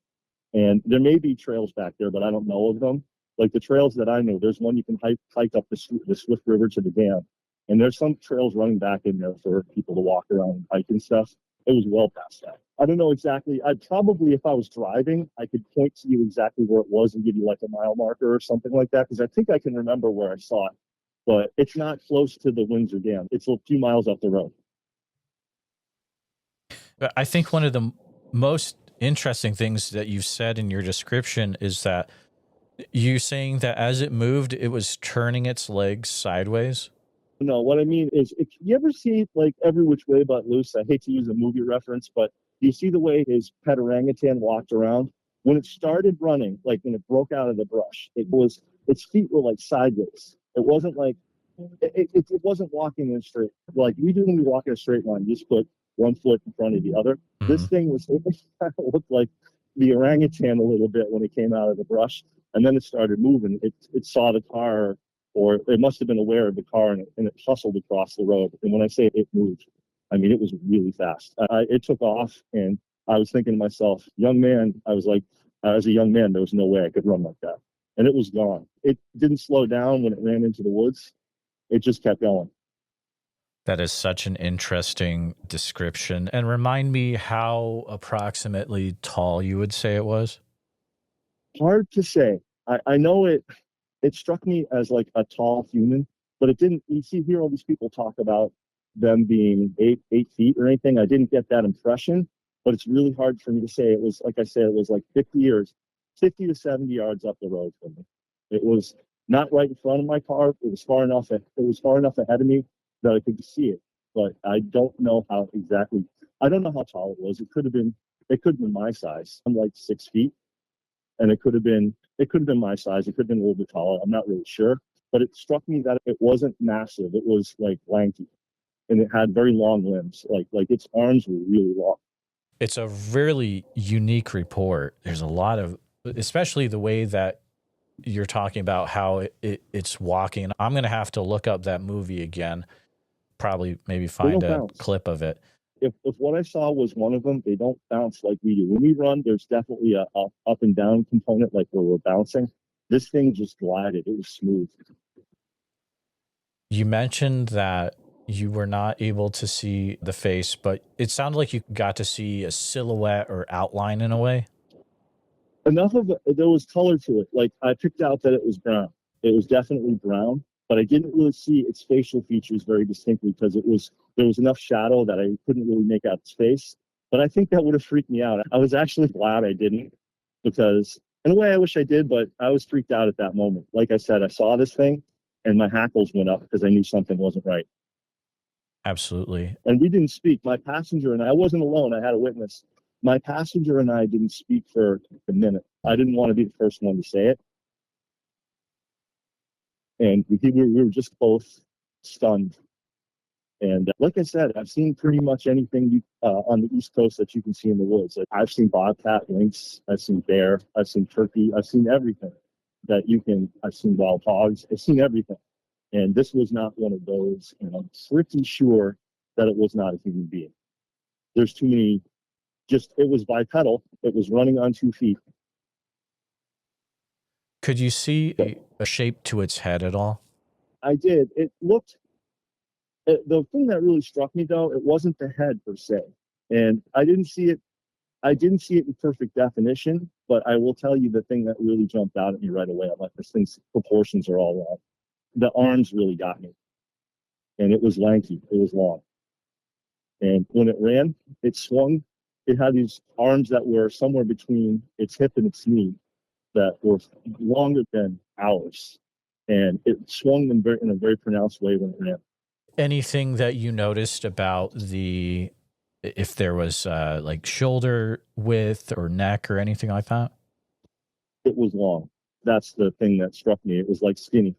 And there may be trails back there, but I don't know of them. Like the trails that I know, there's one you can hike up the Swift River to the dam. And there's some trails running back in there for people to walk around and hike and stuff. It was well past that. I don't know exactly. I'd probably, if I was driving, I could point to you exactly where it was and give you like a mile marker or something like that, because I think I can remember where I saw it. But it's not close to the Windsor Dam. It's a few miles up the road. I think one of the most interesting things that you've said in your description is that You saying that as it moved, it was turning its legs sideways? No, what I mean is, if you ever see like Every Which Way But Loose, I hate to use a movie reference, but you see the way his pet orangutan walked around? When it started running, like when it broke out of the brush, its feet were like sideways. It wasn't like, it wasn't walking in straight, like we do when we walk in a straight line. You just put one foot in front of the other. Hmm. This thing it kind of looked like the orangutan a little bit when it came out of the brush, and then it started moving. It saw the car, or it must have been aware of the car, and it hustled across the road. And when I say it moved, I mean it was really fast. It took off, and I was thinking to myself, young man, I was like, as a young man, there was no way I could run like that. And it was gone. It didn't slow down when it ran into the woods. It just kept going. That is such an interesting description. And remind me how approximately tall you would say it was? Hard to say. I know it struck me as like a tall human, but it didn't. You see, hear all these people talk about them being 8 feet or anything. I didn't get that impression, but it's really hard for me to say. It was, like I said, it was like 50 to 70 yards up the road from me. It was not right in front of my car. It was far enough. It was far enough ahead of me that I could see it, but I don't know how exactly. I don't know how tall it was. It could have been. It could have been my size. I'm like 6 feet, and it could have been. It could have been my size. It could have been a little bit taller. I'm not really sure, but it struck me that it wasn't massive. It was like lanky, and it had very long limbs. Like its arms were really long. It's a really unique report. There's a lot of, especially the way that you're talking about how it's walking. I'm going to have to look up that movie again, probably maybe find a Bounce. clip of it. If what I saw was one of them, they don't bounce like we do. When we run, there's definitely a up and down component, like where we're bouncing. This thing just glided. It was smooth. You mentioned that you were not able to see the face, but it sounded like you got to see a silhouette or outline in a way. Enough of it, there was color to it. Like I picked out that it was brown. It was definitely brown, but I didn't really see its facial features very distinctly because there was enough shadow that I couldn't really make out its face. But I think that would have freaked me out. I was actually glad I didn't, because in a way I wish I did, but I was freaked out at that moment. Like I said, I saw this thing and my hackles went up because I knew something wasn't right. Absolutely. And we didn't speak. My passenger and I wasn't alone. I had a witness. My passenger and I didn't speak for a minute. I didn't want to be the first one to say it. And we were just both stunned. And like I said, I've seen pretty much anything on the East Coast that you can see in the woods. I've seen bobcat, lynx, I've seen bear, I've seen turkey, I've seen everything that you can. I've seen wild hogs, I've seen everything. And this was not one of those. And I'm pretty sure that it was not a human being. There's too many. It was bipedal. It was running on 2 feet. Could you see a shape to its head at all? I did. It looked. The thing that really struck me, though, it wasn't the head per se, and I didn't see it. I didn't see it in perfect definition, but I will tell you the thing that really jumped out at me right away. I'm like, this thing's proportions are all wrong. The arms really got me, and it was lanky. It was long, and when it ran, it swung. It had these arms that were somewhere between its hip and its knee that were longer than ours, and it swung them in a very pronounced way when it ran. Anything that you noticed about if there was like shoulder width or neck or anything like that? It was long. That's the thing that struck me. It was like skinny,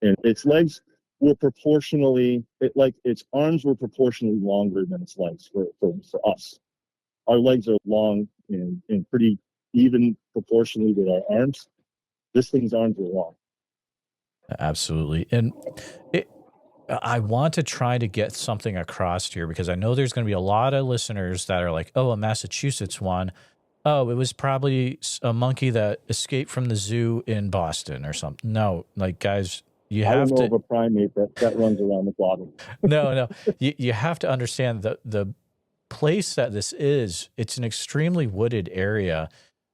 and its legs were its arms were proportionally longer than its legs for us. Our legs are long and pretty even proportionally with our arms. This thing's arms were long. Absolutely. And I want to try to get something across here because I know there's going to be a lot of listeners that are like, oh, a Massachusetts one. Oh, it was probably a monkey that escaped from the zoo in Boston or something. No, like, guys, you have to. I don't know of a primate that runs around the Quabbin. No. You have to understand the place that this is. It's an extremely wooded area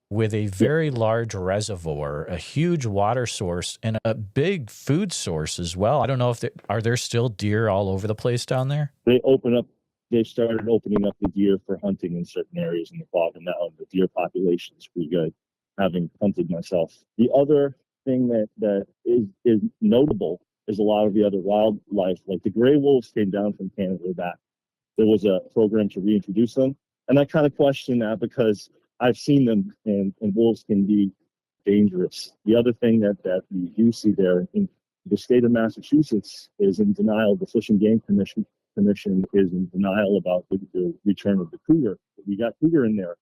with a very large reservoir, a huge water source, and a big food source as well. I don't know if are there still deer all over the place down there? They started opening up the deer for hunting in certain areas in the Quabbin now. The deer population is pretty good. having hunted myself. The other thing that is notable is a lot of the other wildlife, like the gray wolves came down from Canada back. There was a program to reintroduce them. And I kind of question that because I've seen them, and wolves can be dangerous. The other thing that we do see there in the state of Massachusetts is in denial. The Fish and Game Commission is in denial about the return of the cougar. We got cougar in there,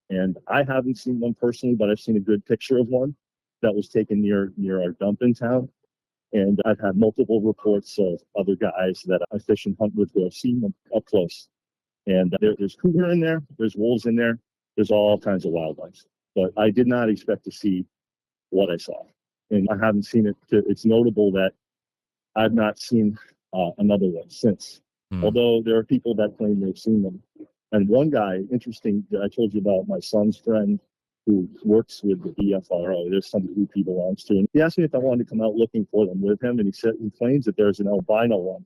and I haven't seen one personally, but I've seen a good picture of one that was taken near our dump in town. And I've had multiple reports of other guys that I fish and hunt with who have seen them up close. And there's cougar in there, there's wolves in there, there's all kinds of wildlife. But I did not expect to see what I saw. And I haven't seen it. It's notable that I've not seen another one since. Although there are people that claim they've seen them. And one guy, interesting, that I told you about, my son's friend who works with the BFRO. There's some group he belongs to. And he asked me if I wanted to come out looking for them with him. And he claims that there's an albino one.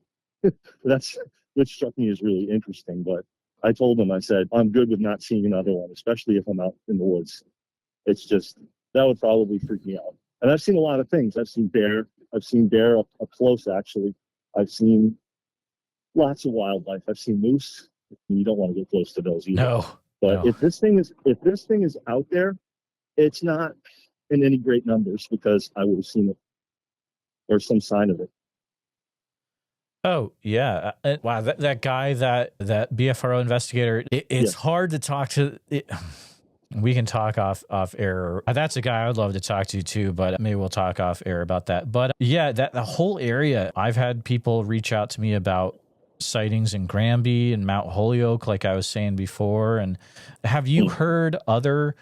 Which struck me as really interesting. But I told him, I said, I'm good with not seeing another one, especially if I'm out in the woods. It's just, that would probably freak me out. And I've seen a lot of things. I've seen bear up close, actually. I've seen lots of wildlife. I've seen moose. You don't want to get close to those either. No. But if this thing is out there, it's not in any great numbers because I would have seen it or some sign of it. Oh yeah! Wow, that guy, that BFRO investigator. It's hard to talk to. We can talk off air. That's a guy I would love to talk to too, but maybe we'll talk off air about that. But yeah, the whole area. I've had people reach out to me about sightings in Granby and Mount Holyoke, like I was saying before. And have you heard other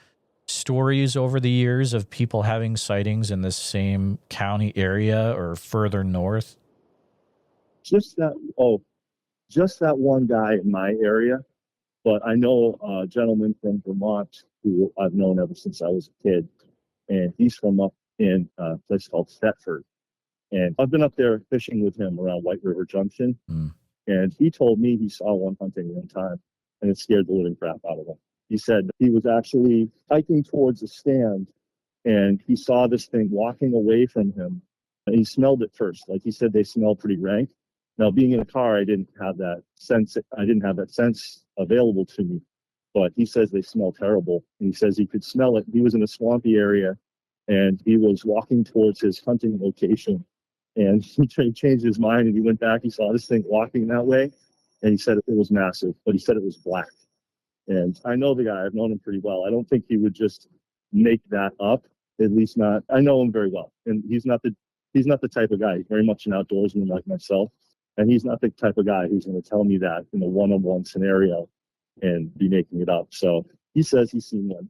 stories over the years of people having sightings in the same county area or further north? Just that one guy in my area. But I know a gentleman from Vermont who I've known ever since I was a kid, and he's from up in a place called Thetford. And I've been up there fishing with him around White River Junction. And he told me he saw one hunting one time, and it scared the living crap out of him. He said he was actually hiking towards a stand, and he saw this thing walking away from him. And he smelled it first. Like he said, they smell pretty rank. Now, being in a car, I didn't have that sense available to me. But he says they smell terrible. And he says he could smell it. He was in a swampy area, and he was walking towards his hunting location. And he changed his mind, and he went back. He saw this thing walking that way, and he said it was massive, but he said it was black. And I know the guy. I've known him pretty well. I don't think he would just make that up, at least not. I know him very well, and he's not the type of guy. He's very much an outdoorsman like myself, and he's not the type of guy who's going to tell me that in a one-on-one scenario and be making it up. So he says he's seen one.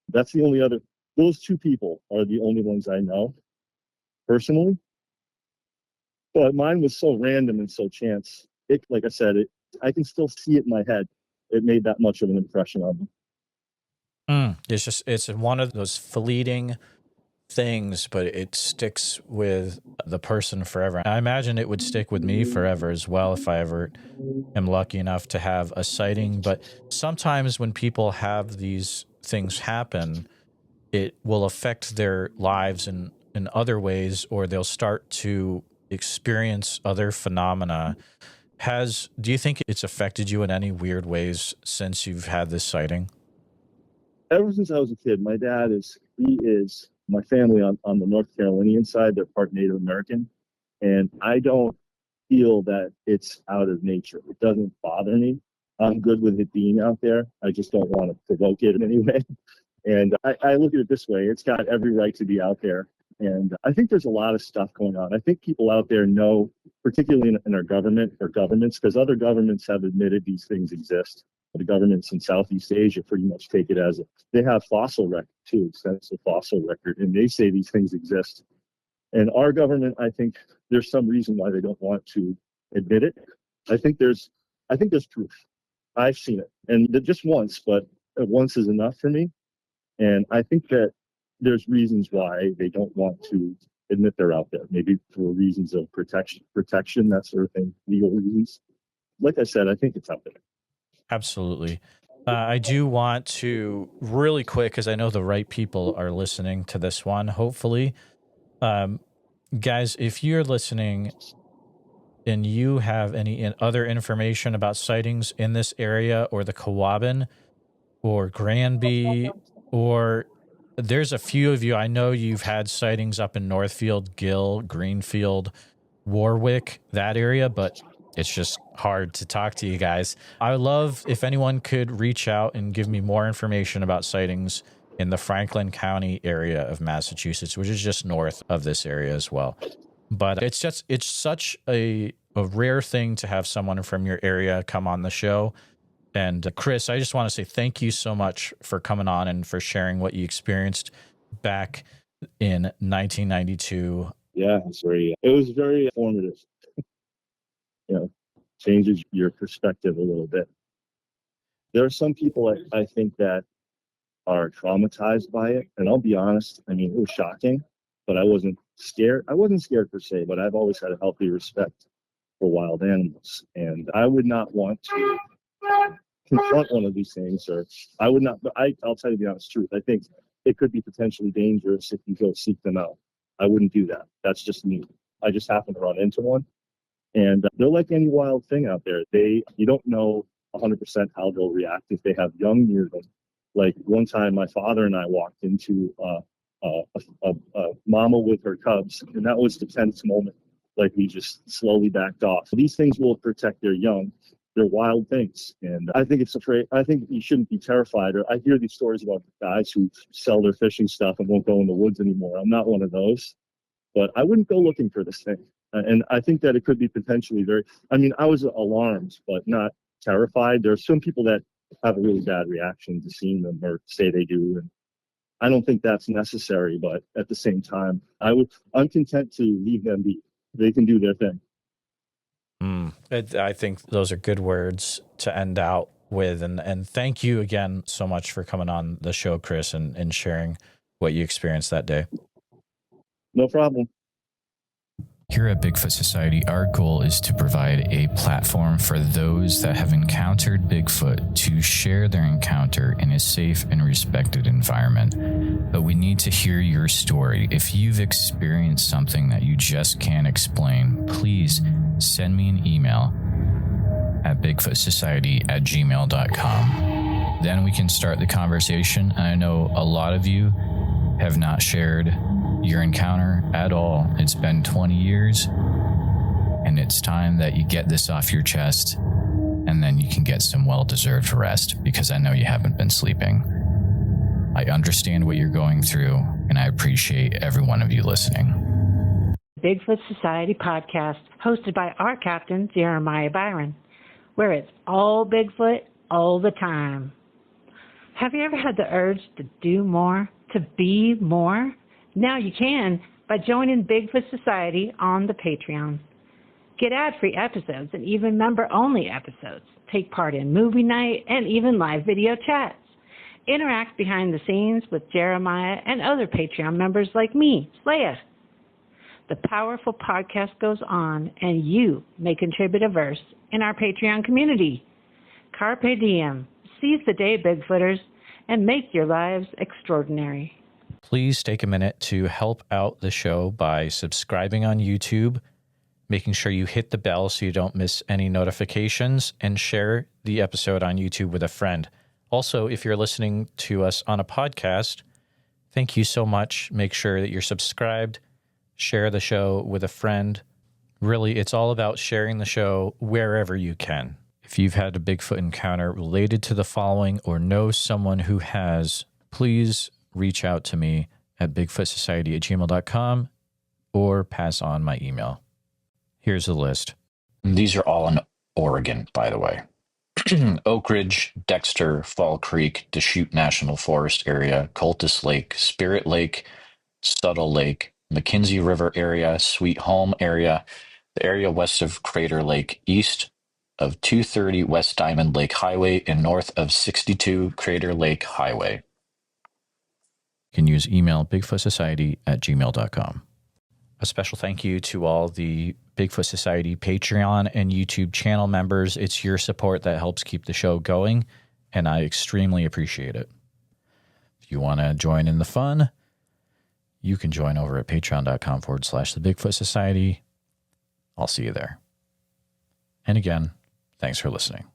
That's the only other. Those two people are the only ones I know personally. But mine was so random and so chance. Like I said, I can still see it in my head. It made that much of an impression on me. It's one of those fleeting things, but it sticks with the person forever. I imagine it would stick with me forever as well if I ever am lucky enough to have a sighting. But sometimes when people have these things happen, it will affect their lives in other ways, or they'll start to experience other phenomena. Do you think it's affected you in any weird ways since you've had this sighting? Ever since I was a kid, my dad is my family on the North Carolinian side. They're part Native American, and I don't feel that it's out of nature. It doesn't bother me. I'm good with it being out there. I just don't want to provoke it in any way. And I look at it this way: it's got every right to be out there. And I think there's a lot of stuff going on. I think people out there know, particularly in our government or governments, because other governments have admitted these things exist. The governments in Southeast Asia pretty much take it as they have fossil record too, extensive fossil record, and they say these things exist. And our government, I think there's some reason why they don't want to admit it. I think there's proof. I've seen it, and just once, but once is enough for me. And I think that there's reasons why they don't want to admit they're out there, maybe for reasons of protection, that sort of thing, legal reasons. Like I said, I think it's out there. Absolutely. I do want to really quick, because I know the right people are listening to this one, hopefully. Guys, if you're listening and you have any other information about sightings in this area or the Quabbin or Granby, or there's a few of you, I know you've had sightings up in Northfield, Gill, Greenfield, Warwick, that area, but it's just hard to talk to you guys. I would love if anyone could reach out and give me more information about sightings in the Franklin County area of Massachusetts, which is just north of this area as well. But it's such a rare thing to have someone from your area come on the show. And Chris, I just want to say thank you so much for coming on and for sharing what you experienced back in 1992. Yeah, it was very formative. Changes your perspective a little bit. There are some people I think that are traumatized by it. And I'll be honest, I mean, it was shocking, but I wasn't scared. I wasn't scared per se, but I've always had a healthy respect for wild animals. And I would not want to confront one of these things, or I would not, but I'll tell you the honest truth. I think it could be potentially dangerous if you go seek them out. I wouldn't do that. That's just me. I just happened to run into one. And they're like any wild thing out there. You don't know 100% how they'll react if they have young near them. Like one time, my father and I walked into a mama with her cubs, and that was the tense moment. Like we just slowly backed off. These things will protect their young. They're wild things, and I think you shouldn't be terrified. Or I hear these stories about guys who sell their fishing stuff and won't go in the woods anymore. I'm not one of those, but I wouldn't go looking for this thing. And I think that it could be potentially I was alarmed, but not terrified. There are some people that have a really bad reaction to seeing them or say they do. And I don't think that's necessary, but at the same time, I'm content to leave them be. They can do their thing. I think those are good words to end out with. And thank you again so much for coming on the show, Chris, and sharing what you experienced that day. No problem. Here at Bigfoot Society, our goal is to provide a platform for those that have encountered Bigfoot to share their encounter in a safe and respected environment. But we need to hear your story. If you've experienced something that you just can't explain, please send me an email at bigfootsociety@gmail.com. Then we can start the conversation. And I know a lot of you have not shared your encounter at all. It's been 20 years, and it's time that you get this off your chest, and then you can get some well-deserved rest, because I know you haven't been sleeping. I understand what you're going through, and I appreciate every one of you listening. Bigfoot Society podcast, hosted by our captain, Jeremiah Byron, where it's all Bigfoot all the time. Have you ever had the urge to do more, to be more? Now you can by joining Bigfoot Society on the Patreon. Get ad-free episodes and even member-only episodes. Take part in movie night and even live video chats. Interact behind the scenes with Jeremiah and other Patreon members like me, Slaya. The powerful podcast goes on, and you may contribute a verse in our Patreon community. Carpe diem. Seize the day, Bigfooters, and make your lives extraordinary. Please take a minute to help out the show by subscribing on YouTube, making sure you hit the bell so you don't miss any notifications, and share the episode on YouTube with a friend. Also, if you're listening to us on a podcast, thank you so much. Make sure that you're subscribed, share the show with a friend. Really, it's all about sharing the show wherever you can. If you've had a Bigfoot encounter related to the following or know someone who has, please reach out to me at bigfootsociety@gmail.com or pass on my email. Here's the list. These are all in Oregon, by the way. Oak Ridge, Dexter, Fall Creek, Deschutes National Forest area, Cultus Lake, Spirit Lake, Subtle Lake, McKenzie River area, Sweet Home area, the area west of Crater Lake, east of 230 West Diamond Lake Highway, and north of 62 Crater Lake Highway. You can use email bigfootsociety@gmail.com. A special thank you to all the Bigfoot Society Patreon and YouTube channel members. It's your support that helps keep the show going. and I extremely appreciate it. If you want to join in the fun, you can join over at patreon.com/the Bigfoot Society. I'll see you there. And again, thanks for listening.